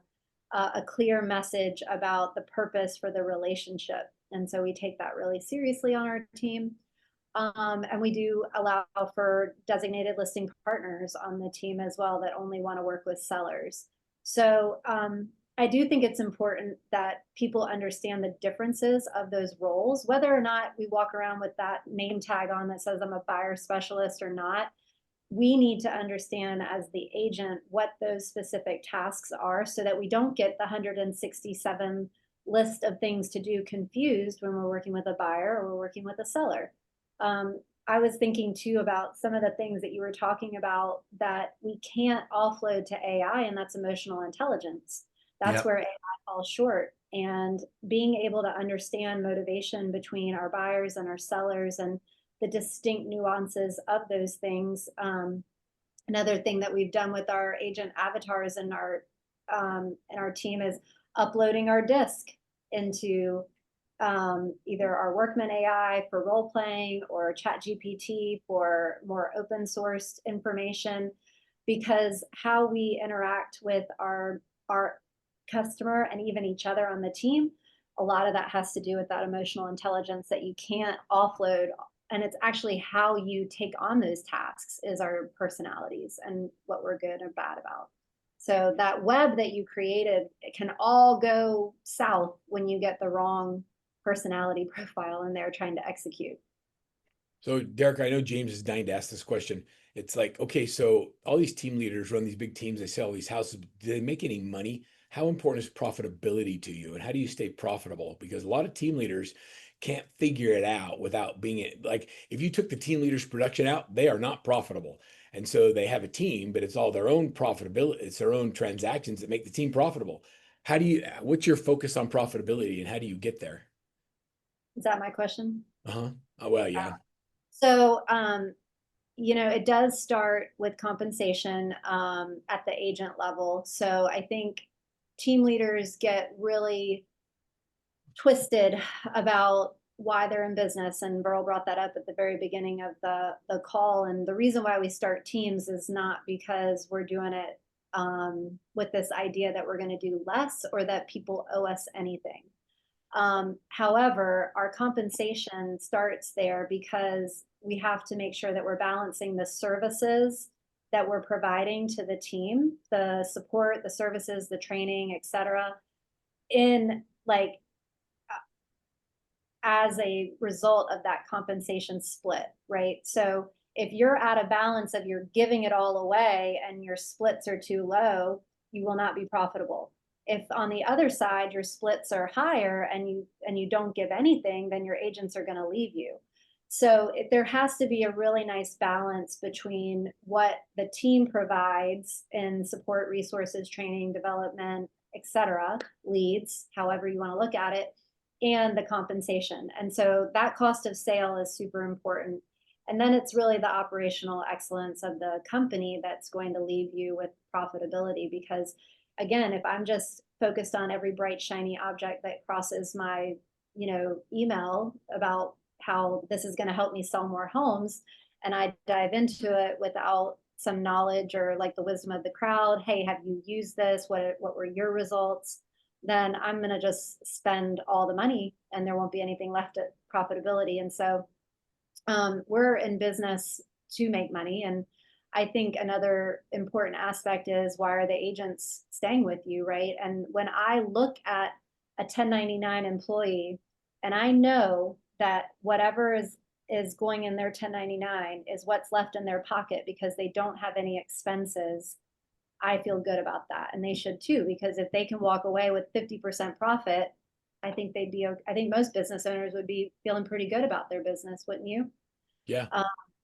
[SPEAKER 3] a clear message about the purpose for the relationship. And so we take that really seriously on our team. And we do allow for designated listing partners on the team as well that only want to work with sellers. So I do think it's important that people understand the differences of those roles, whether or not we walk around with that name tag on that says I'm a buyer specialist or not. We need to understand as the agent what those specific tasks are so that we don't get the 167 list of things to do confused when we're working with a buyer or we're working with a seller. I was thinking too about some of the things that you were talking about that we can't offload to AI, and that's emotional intelligence. That's
[SPEAKER 1] Yep.
[SPEAKER 3] where AI falls short. And being able to understand motivation between our buyers and our sellers and the distinct nuances of those things. Another thing that we've done with our agent avatars and our team is uploading our disc into either our Workman AI for role playing or Chat GPT for more open sourced information, because how we interact with our customer and even each other on the team, a lot of that has to do with that emotional intelligence that you can't offload. And it's actually how you take on those tasks is our personalities and what we're good or bad about. So that web that you created, it can all go south when you get the wrong personality profile and they're trying to execute.
[SPEAKER 2] So, Derek, I know James is dying to ask this question. It's like, okay, so all these team leaders run these big teams, they sell these houses. Do they make any money? How important is profitability to you? And how do you stay profitable? Because a lot of team leaders can't figure it out without being it. Like if you took the team leaders' production out, they are not profitable. And so they have a team, but it's all their own profitability, it's their own transactions that make the team profitable. What's your focus on profitability and how do you get there?
[SPEAKER 3] Is that my question?
[SPEAKER 2] Uh-huh. Oh, well, yeah.
[SPEAKER 3] So, it does start with compensation at the agent level. So I think team leaders get really twisted about why they're in business. And Verl brought that up at the very beginning of the call. And the reason why we start teams is not because we're doing it with this idea that we're going to do less or that people owe us anything. However, our compensation starts there because we have to make sure that we're balancing the services that we're providing to the team, the support, the services, the training, et cetera, in like as a result of that compensation split, right? So if you're at a balance of you're giving it all away and your splits are too low, you will not be profitable. If on the other side your splits are higher and you don't give anything, then your agents are going to leave you. So there has to be a really nice balance between what the team provides in support, resources, training, development, et cetera, leads, however you want to look at it, and the compensation. And so that cost of sale is super important. And then it's really the operational excellence of the company that's going to leave you with profitability. Because again, if I'm just focused on every bright, shiny object that crosses my, email about how this is going to help me sell more homes, and I dive into it without some knowledge or like the wisdom of the crowd, hey, have you used this? What were your results? Then I'm going to just spend all the money and there won't be anything left at profitability. And so we're in business to make money. And I think another important aspect is, why are the agents staying with you, right? And when I look at a 1099 employee and I know that whatever is going in their 1099 is what's left in their pocket because they don't have any expenses, I feel good about that. And they should too, because if they can walk away with 50% profit, I think I think most business owners would be feeling pretty good about their business, wouldn't you?
[SPEAKER 2] Yeah.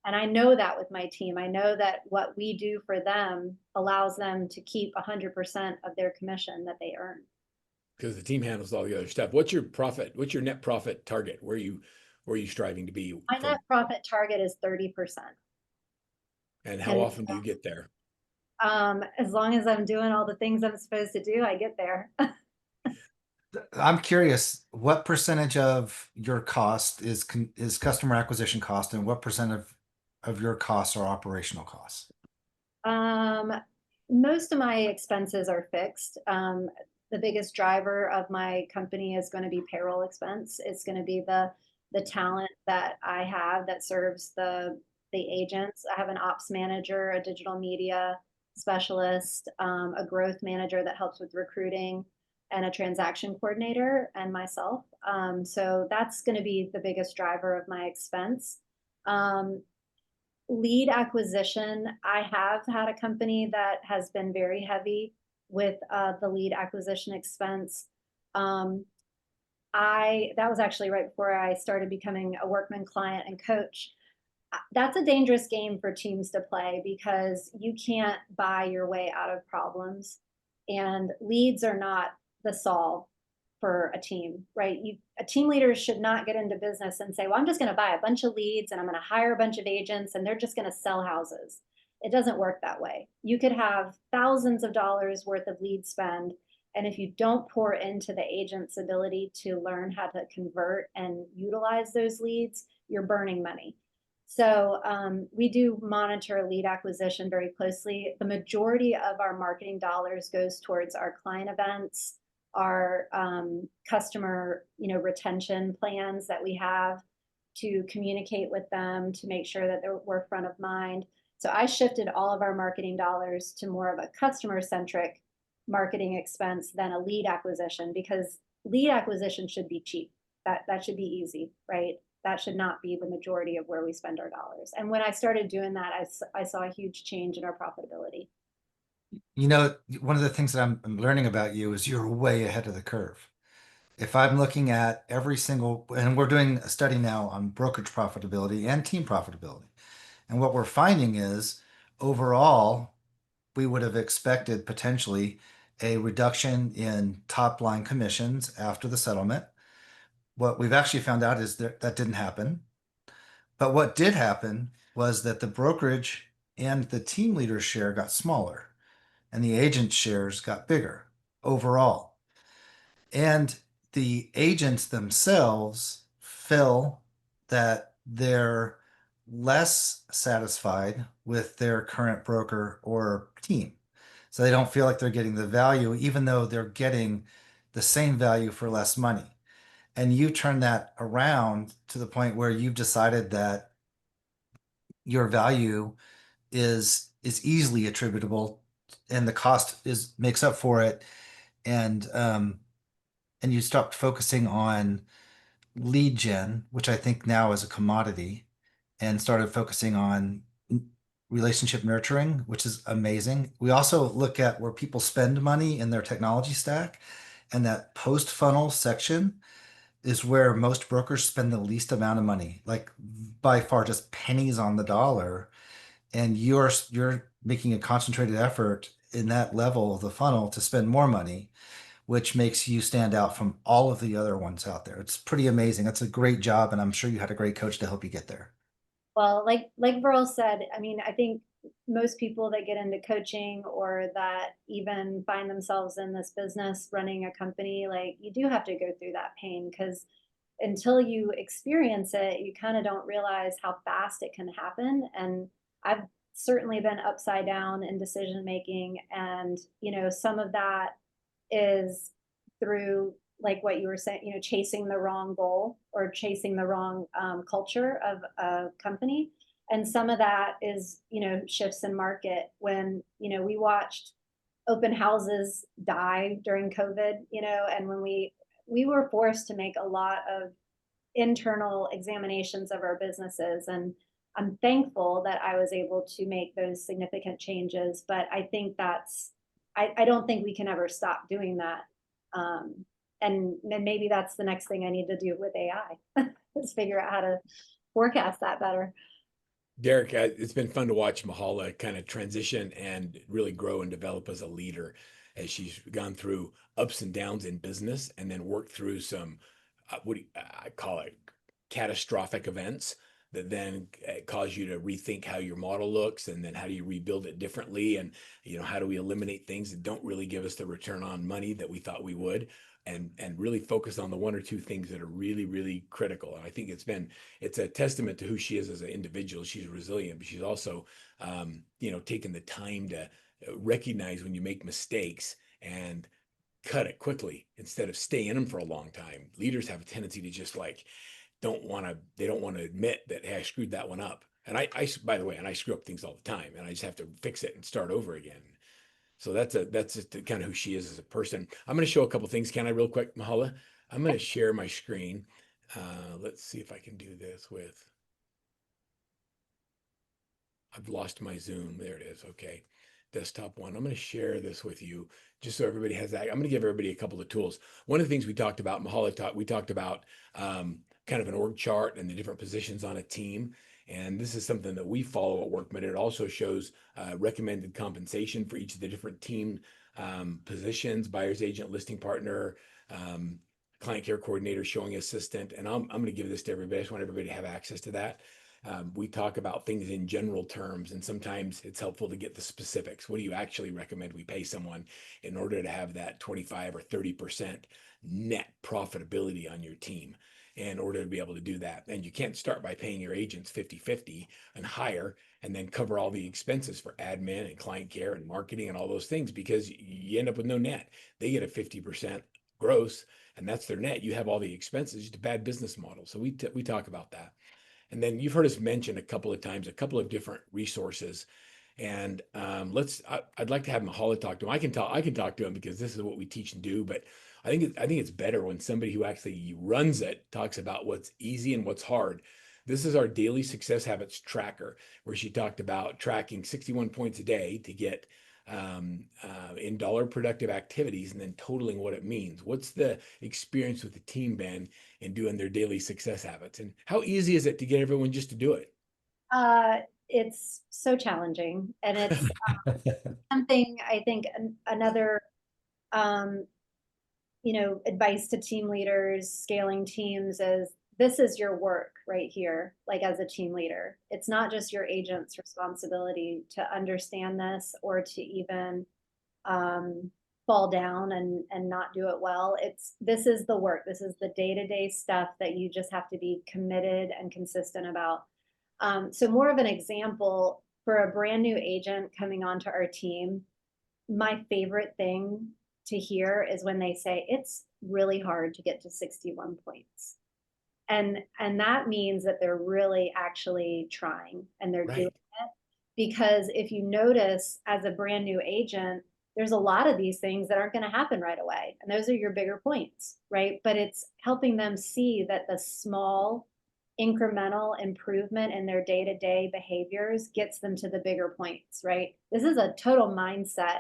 [SPEAKER 3] And I know that with my team. I know that what we do for them allows them to keep 100% of their commission that they earn.
[SPEAKER 2] Because the team handles all the other stuff. What's your profit? What's your net profit target? Where are you striving to be
[SPEAKER 3] My net profit target is 30%.
[SPEAKER 2] And how often do you get there?
[SPEAKER 3] As long as I'm doing all the things I'm supposed to do, I get there.
[SPEAKER 1] I'm curious, what percentage of your cost is customer acquisition cost, and what percent of your costs are operational costs?
[SPEAKER 3] Most of my expenses are fixed. The biggest driver of my company is going to be payroll expense. It's going to be the talent that I have that serves the agents. I have an ops manager, a digital media specialist, a growth manager that helps with recruiting, and a transaction coordinator, and myself. So that's going to be the biggest driver of my expense. Lead acquisition, I have had a company that has been very heavy with the lead acquisition expense. That was actually right before I started becoming a Workman client and coach. That's a dangerous game for teams to play because you can't buy your way out of problems, and leads are not the solve for a team, right? A team leader should not get into business and say, well, I'm just going to buy a bunch of leads and I'm going to hire a bunch of agents and they're just going to sell houses. It doesn't work that way. You could have thousands of dollars worth of lead spend, and if you don't pour into the agent's ability to learn how to convert and utilize those leads, you're burning money. So we do monitor lead acquisition very closely. The majority of our marketing dollars goes towards our client events, our customer, retention plans that we have to communicate with them to make sure that we're front of mind. So I shifted all of our marketing dollars to more of a customer-centric marketing expense than a lead acquisition, because lead acquisition should be cheap. That should be easy, right? that should not be the majority of where we spend our dollars. And when I started doing that, I saw a huge change in our profitability.
[SPEAKER 1] You know, one of the things that I'm learning about you is you're way ahead of the curve. If I'm looking at every single, and we're doing a study now on brokerage profitability and team profitability. And what we're finding is overall, we would have expected potentially a reduction in top line commissions after the settlement. What we've actually found out is that that didn't happen. But what did happen was that the brokerage and the team leader share got smaller and the agent shares got bigger overall. And the agents themselves feel that they're less satisfied with their current broker or team. So they don't feel like they're getting the value, even though they're getting the same value for less money. And you turn that around to the point where you've decided that your value is easily attributable and the cost is makes up for it. And you stopped focusing on lead gen, which I think now is a commodity, and started focusing on relationship nurturing, which is amazing. We also look at where people spend money in their technology stack, and that post funnel section is where most brokers spend the least amount of money, like by far just pennies on the dollar. And you're making a concentrated effort in that level of the funnel to spend more money, which makes you stand out from all of the other ones out there. It's pretty amazing. That's a great job, and I'm sure you had a great coach to help you get there.
[SPEAKER 3] Well, like Verl said, I mean, I think most people that get into coaching or that even find themselves in this business running a company, like you do have to go through that pain because until you experience it, you kind of don't realize how fast it can happen. And I've certainly been upside down in decision making, and some of that is through like what you were saying, chasing the wrong goal or chasing the wrong culture of a company. And some of that is, shifts in market when, we watched open houses die during COVID, and when we were forced to make a lot of internal examinations of our businesses. And I'm thankful that I was able to make those significant changes. But I think I don't think we can ever stop doing that. And then maybe that's the next thing I need to do with AI is figure out how to forecast that better.
[SPEAKER 2] Derek, it's been fun to watch Mahala kind of transition and really grow and develop as a leader as she's gone through ups and downs in business and then worked through some, I call it catastrophic events that then cause you to rethink how your model looks and then how do you rebuild it differently and how do we eliminate things that don't really give us the return on money that we thought we would and really focus on the one or two things that are really really critical. And I think it's a testament to who she is as an individual. She's resilient, but she's also taken the time to recognize when you make mistakes and cut it quickly instead of stay in them for a long time. Leaders have a tendency to just like they don't want to admit that, hey, I screwed that one up. And I by the way, and I screw up things all the time and I just have to fix it and start over again. So that's just kind of who she is as a person. I'm going to show a couple things. Can I real quick, Mahala? I'm going to share my screen. Let's see if I can do this with, I've lost my Zoom. There it is. Okay. Desktop one. I'm going to share this with you just so everybody has that. I'm going to give everybody a couple of tools. One of the things we talked about, we talked about kind of an org chart and the different positions on a team. And this is something that we follow at Workman. It also shows recommended compensation for each of the different team positions, buyer's agent, listing partner, client care coordinator, showing assistant. And I'm going to give this to everybody. I just want everybody to have access to that. We talk about things in general terms, and sometimes it's helpful to get the specifics. What do you actually recommend we pay someone in order to have that 25 or 30% net profitability on your team in order to be able to do that? And you can't start by paying your agents 50-50 and higher and then cover all the expenses for admin and client care and marketing and all those things because you end up with no net. They get a 50% gross and that's their net. You have all the expenses. It's a bad business model. So we talk about that. And then you've heard us mention a couple of times, a couple of different resources. And I'd like to have Mahala talk to him. I can talk to him because this is what we teach and do. But I think it's better when somebody who actually runs it talks about what's easy and what's hard. This is our daily success habits tracker, where she talked about tracking 61 points a day to get in dollar productive activities and then totaling what it means. What's the experience with the team been in doing their daily success habits? And how easy is it to get everyone just to do it?
[SPEAKER 3] Uh, it's so challenging, and it's something I think another um, advice to team leaders scaling teams is this is your work right here, like as a team leader. It's not just your agent's responsibility to understand this or to even um, fall down and not do it well. This is the work. This is the day-to-day stuff that you just have to be committed and consistent about. So more of an example for a brand new agent coming onto our team, my favorite thing to hear is when they say it's really hard to get to 61 points. And that means that they're really actually trying and they're doing
[SPEAKER 2] Right.
[SPEAKER 3] it. Because if you notice as a brand new agent, there's a lot of these things that aren't going to happen right away. And those are your bigger points, right? But it's helping them see that the small incremental improvement in their day-to-day behaviors gets them to the bigger points, right? This is a total mindset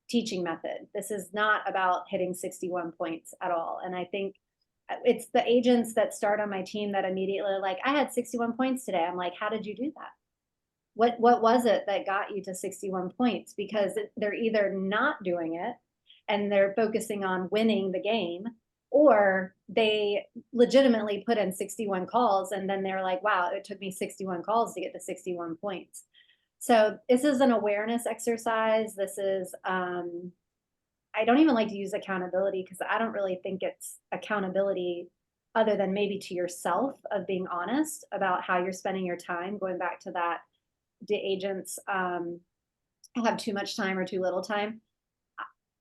[SPEAKER 3] teaching method. This is not about hitting 61 points at all. And I think it's the agents that start on my team that immediately are like, I had 61 points today. I'm like, how did you do that? What was it that got you to 61 points? Because they're either not doing it and they're focusing on winning the game, or they legitimately put in 61 calls and then they're like, wow, it took me 61 calls to get to 61 points. So this is an awareness exercise. This is I don't even like to use accountability because I don't really think it's accountability other than maybe to yourself of being honest about how you're spending your time. Going back to that, do agents have too much time or too little time?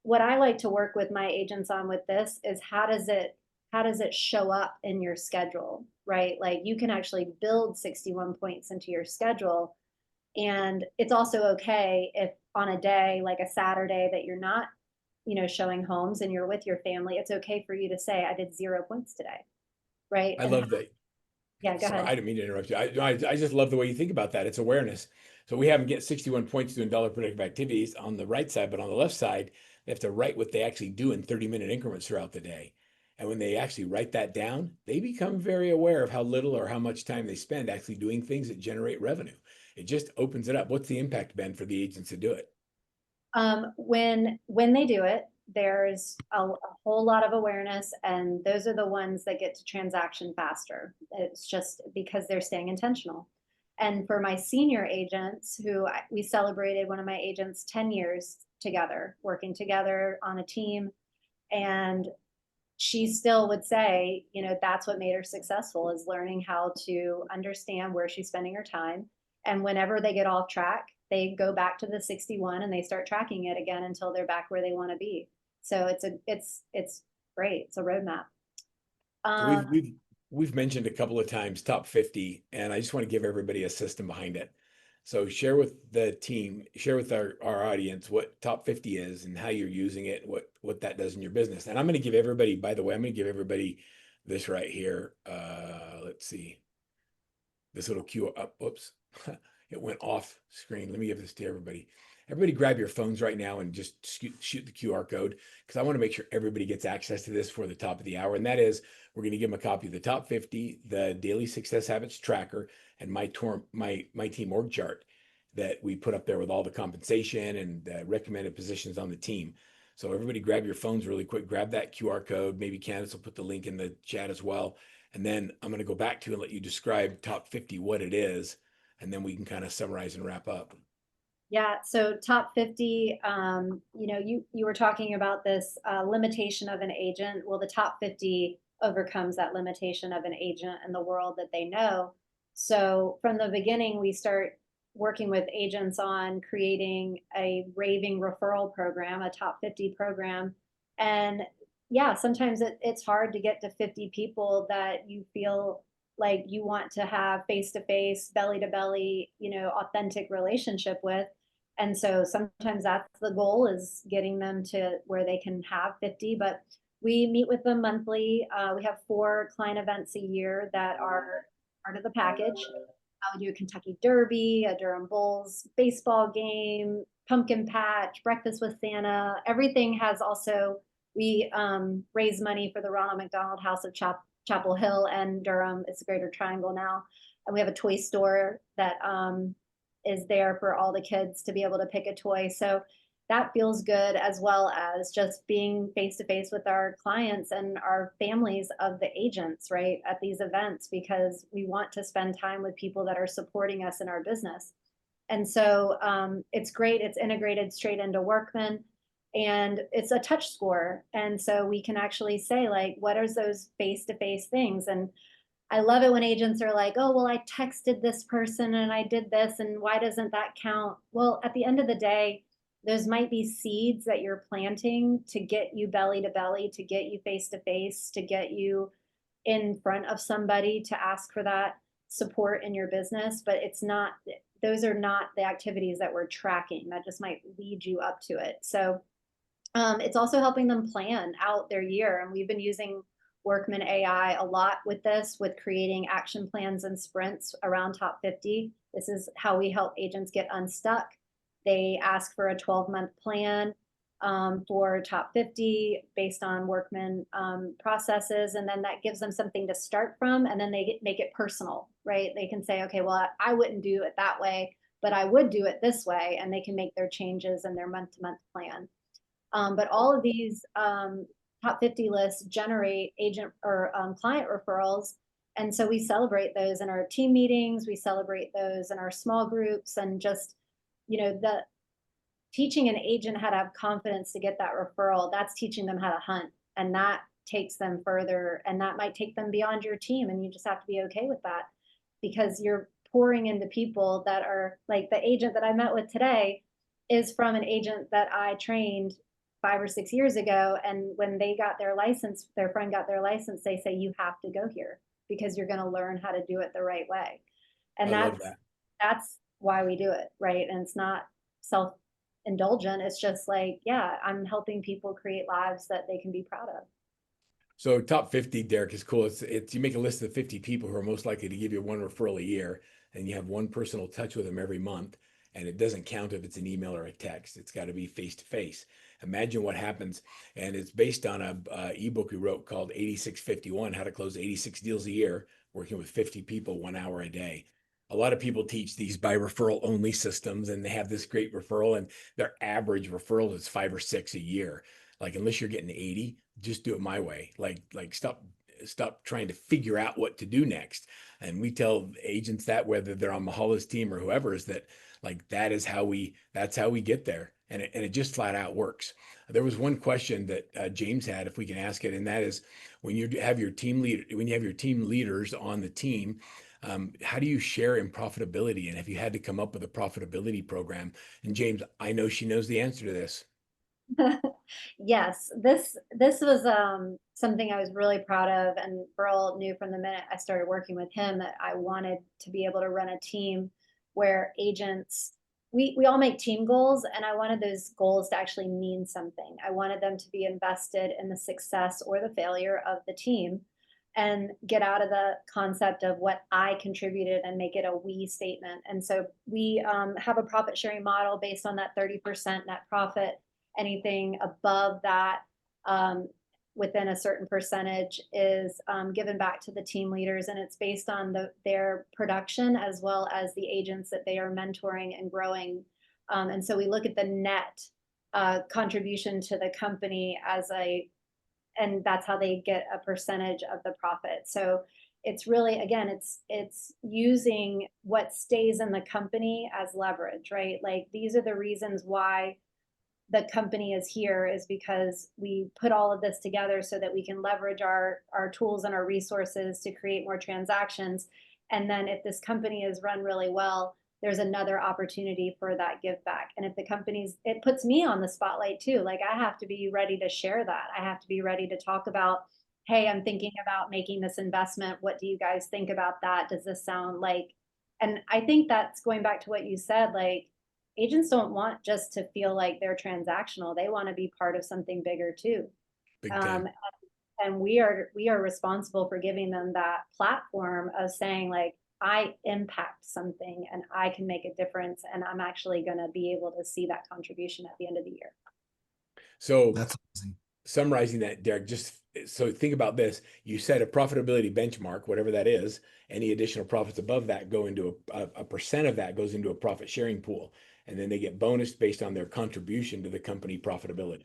[SPEAKER 3] What I like to work with my agents on with this is how does it show up in your schedule, right? Like you can actually build 61 points into your schedule. And it's also okay if on a day like a Saturday that you're not showing homes and you're with your family, it's okay for you to say, I did 0 points today. Right.
[SPEAKER 2] I
[SPEAKER 3] And
[SPEAKER 2] love that.
[SPEAKER 3] yeah, go
[SPEAKER 2] Sorry,
[SPEAKER 3] ahead.
[SPEAKER 2] I didn't mean to interrupt you. I just love the way you think about that. It's awareness. So we have them get 61 points doing dollar productive activities on the right side, but on the left side, they have to write what they actually do in 30-minute increments throughout the day. And when they actually write that down, they become very aware of how little or how much time they spend actually doing things that generate revenue. It just opens it up. What's the impact been for the agents to do it?
[SPEAKER 3] When they do it, there's a whole lot of awareness, and those are the ones that get to transaction faster. It's just because they're staying intentional. And for my senior agents, we celebrated one of my agents 10 years together, working together on a team, and she still would say, that's what made her successful is learning how to understand where she's spending her time. And whenever they get off track, they go back to the 61 and they start tracking it again until they're back where they want to be. So it's great. It's a roadmap.
[SPEAKER 2] So
[SPEAKER 3] Um,
[SPEAKER 2] we've mentioned a couple of times top 50, and I just want to give everybody a system behind it. So share with the team, share with our audience what top 50 is and how you're using it, what that does in your business. And I'm going to give everybody, by the way, I'm going to give everybody this right here. Let's see. This little QR up, whoops, it went off screen. Let me give this to everybody. Everybody grab your phones right now and just shoot the QR code because I want to make sure everybody gets access to this for the top of the hour. And that is, we're going to give them a copy of the top 50, the daily success habits tracker, and my team org chart that we put up there with all the compensation and recommended positions on the team. So everybody grab your phones really quick, grab that QR code. Maybe Candace will put the link in the chat as well. And then I'm going to go back to and let you describe top 50, what it is, and then we can kind of summarize and wrap up.
[SPEAKER 3] Yeah, so top 50, you were talking about this limitation of an agent. Well, the top 50 overcomes that limitation of an agent and the world that they know. So from the beginning, we start working with agents on creating a raving referral program, a top 50 program. And yeah, sometimes it's hard to get to 50 people that you feel like you want to have face-to-face, belly-to-belly, authentic relationship with. And so sometimes that's the goal, is getting them to where they can have 50, but we meet with them monthly. We have 4 client events a year that are part of the package. We do a Kentucky Derby, a Durham Bulls baseball game, pumpkin patch, breakfast with Santa. Everything has also, we raise money for the Ronald McDonald House of Chapel Hill and Durham. It's a Greater Triangle now. And we have a toy store that is there for all the kids to be able to pick a toy. So that feels good, as well as just being face to face with our clients and our families of the agents, right, at these events, because we want to spend time with people that are supporting us in our business. And so it's great. It's integrated straight into Workman, and it's a touch score. And so we can actually say, like, what are those face to face things? And I love it when agents are like, oh, well, I texted this person and I did this, and why doesn't that count? Well, at the end of the day, those might be seeds that you're planting to get you belly to belly, to get you face to face, to get you in front of somebody to ask for that support in your business. But it's not, those are not the activities that we're tracking. That just might lead you up to it. So it's also helping them plan out their year. And we've been using Workman AI a lot with this, with creating action plans and sprints around top 50. This is how we help agents get unstuck. They ask for a 12-month plan for top 50 based on Workman processes, and then that gives them something to start from, and then they make it personal, right? They can say, okay, well, I wouldn't do it that way, but I would do it this way, and they can make their changes in their month-to-month plan. But all of these top 50 lists generate agent or client referrals. And so we celebrate those in our team meetings, we celebrate those in our small groups, and just, the teaching an agent how to have confidence to get that referral, that's teaching them how to hunt. And that takes them further, and that might take them beyond your team. And you just have to be okay with that, because you're pouring into people that are like, the agent that I met with today is from an agent that I trained 5 or 6 years ago. And when they got their license, their friend got their license, they say, you have to go here because you're going to learn how to do it the right way. And
[SPEAKER 2] I love that.
[SPEAKER 3] that's why we do it, right? And it's not self-indulgent. It's just like, yeah, I'm helping people create lives that they can be proud of.
[SPEAKER 2] So top 50, Derek, is cool. It's you make a list of 50 people who are most likely to give you 1 referral a year, and you have 1 personal touch with them every month. And it doesn't count if it's an email or a text. It's got to be face to face. Imagine what happens. And it's based on a ebook we wrote called 8651, How to Close 86 Deals a Year, working with 50 people 1 hour a day. A lot of people teach these by referral only systems, and they have this great referral, and their average referral is 5 or 6 a year. Like, unless you're getting 80, just do it my way. Like stop trying to figure out what to do next. And we tell agents that, whether they're on Mahala's team or whoever's, that like that's how we get there. And it just flat out works. There was one question that James had, if we can ask it, and that is, when you have your team leaders on the team, how do you share in profitability? And have you had to come up with a profitability program? And James, I know she knows the answer to this.
[SPEAKER 3] Yes, this was something I was really proud of, and Verl knew from the minute I started working with him that I wanted to be able to run a team where agents, we all make team goals, and I wanted those goals to actually mean something. I wanted them to be invested in the success or the failure of the team, and get out of the concept of what I contributed and make it a we statement. And so we have a profit sharing model based on that 30% net profit. Anything above that, within a certain percentage, is given back to the team leaders, and it's based on their production as well as the agents that they are mentoring and growing. And so we look at the net contribution to the company and that's how they get a percentage of the profit. So it's really, again, it's using what stays in the company as leverage, right? Like, these are the reasons why the company is here, is because we put all of this together so that we can leverage our tools and our resources to create more transactions. And then if this company is run really well, there's another opportunity for that give back. And if the it puts me on the spotlight too. Like, I have to be ready to share that. I have to be ready to talk about hey, I'm thinking about making this investment. What do you guys think about that? Does this sound like, and I think that's going back to what you said, like agents don't want just to feel like they're transactional. They want to be part of something bigger too.
[SPEAKER 2] Big
[SPEAKER 3] Um,
[SPEAKER 2] time.
[SPEAKER 3] and we are responsible for giving them that platform of saying like, I impact something and I can make a difference and I'm actually going to be able to see that contribution at the end of the year.
[SPEAKER 2] So
[SPEAKER 1] That's amazing.
[SPEAKER 2] summarizing that, Derek, just so think about this. You set a profitability benchmark, whatever that is. Any additional profits above that go into a percent of that goes into a profit sharing pool. And then they get bonused based on their contribution to the company profitability.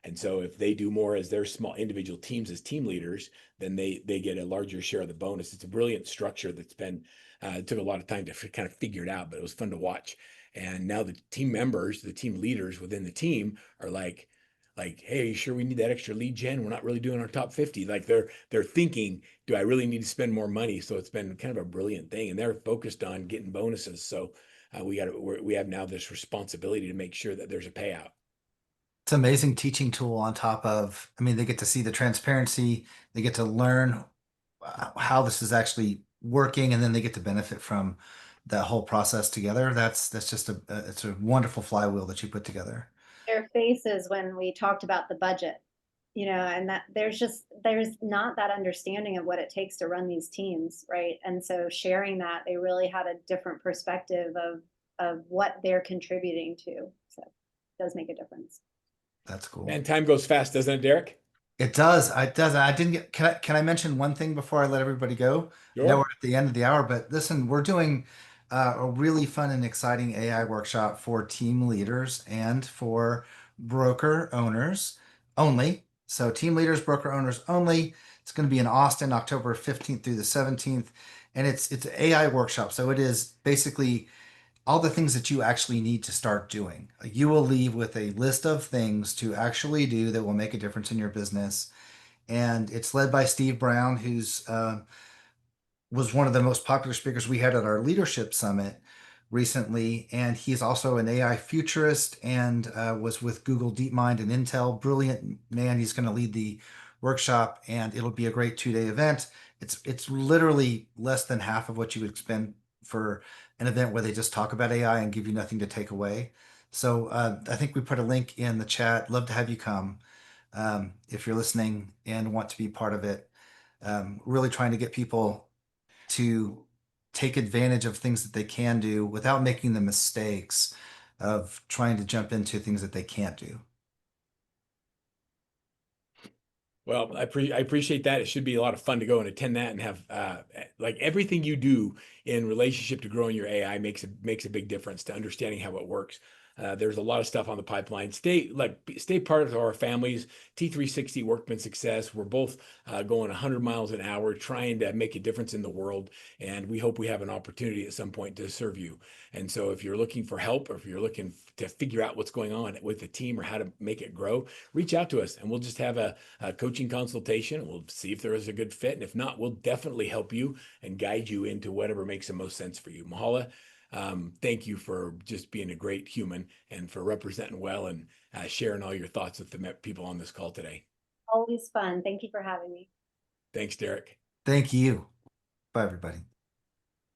[SPEAKER 2] And so if they do more as their small individual teams as team leaders, then they get a larger share of the bonus. It's a brilliant structure that's been, it took a lot of time to kind of figure it out, but it was fun to watch. And now the team members, the team leaders within the team are like, hey, are you sure we need that extra lead gen? We're not really doing our top 50. Like they're thinking, do I really need to spend more money? So it's been kind of a brilliant thing, and they're focused on getting bonuses. So we have now this responsibility to make sure that there's a payout.
[SPEAKER 1] It's an amazing teaching tool on top of, I mean, they get to see the transparency, they get to learn how this is actually working, and then they get to benefit from that whole process together. That's just it's a wonderful flywheel that you put together.
[SPEAKER 3] Their faces when we talked about the budget, and that there's not that understanding of what it takes to run these teams, right? And so sharing that, they really had a different perspective of what they're contributing to. So it does make a difference.
[SPEAKER 1] That's cool.
[SPEAKER 2] And time goes fast, doesn't it, Derek?
[SPEAKER 1] It does. It does. I didn't get, can I mention one thing before I let everybody go? I know we're
[SPEAKER 2] Sure.
[SPEAKER 1] at the end of the hour, but listen, we're doing a really fun and exciting AI workshop for team leaders and for broker owners only. So team leaders, broker owners only. It's going to be in Austin, October 15th through the 17th. And it's an AI workshop. So it is basically all the things that you actually need to start doing. You will leave with a list of things to actually do that will make a difference in your business. And it's led by Steve Brown, who's was one of the most popular speakers we had at our leadership summit recently. And he's also an AI futurist and was with Google DeepMind and Intel. Brilliant man. He's going to lead the workshop, and it'll be a great 2 day event. It's literally less than half of what you would spend for an event where they just talk about AI and give you nothing to take away. So I think we put a link in the chat. Love to have you come if you're listening and want to be part of it. Really trying to get people to take advantage of things that they can do without making the mistakes of trying to jump into things that they can't do.
[SPEAKER 2] Well, I appreciate that. It should be a lot of fun to go and attend that and have like everything you do in relationship to growing your AI makes a big difference to understanding how it works. There's a lot of stuff on the pipeline. Stay part of our families. T360 Workman Success. We're both going 100 miles an hour, trying to make a difference in the world, and we hope we have an opportunity at some point to serve you. And so, if you're looking for help, or if you're looking to figure out what's going on with the team or how to make it grow, reach out to us, and we'll just have a coaching consultation. We'll see if there is a good fit. And if not, we'll definitely help you and guide you into whatever makes the most sense for you. Mahala, thank you for just being a great human and for representing well and sharing all your thoughts with the people on this call today.
[SPEAKER 3] Always fun. Thank you for having me.
[SPEAKER 2] Thanks, Derek.
[SPEAKER 1] Thank you. Bye, everybody.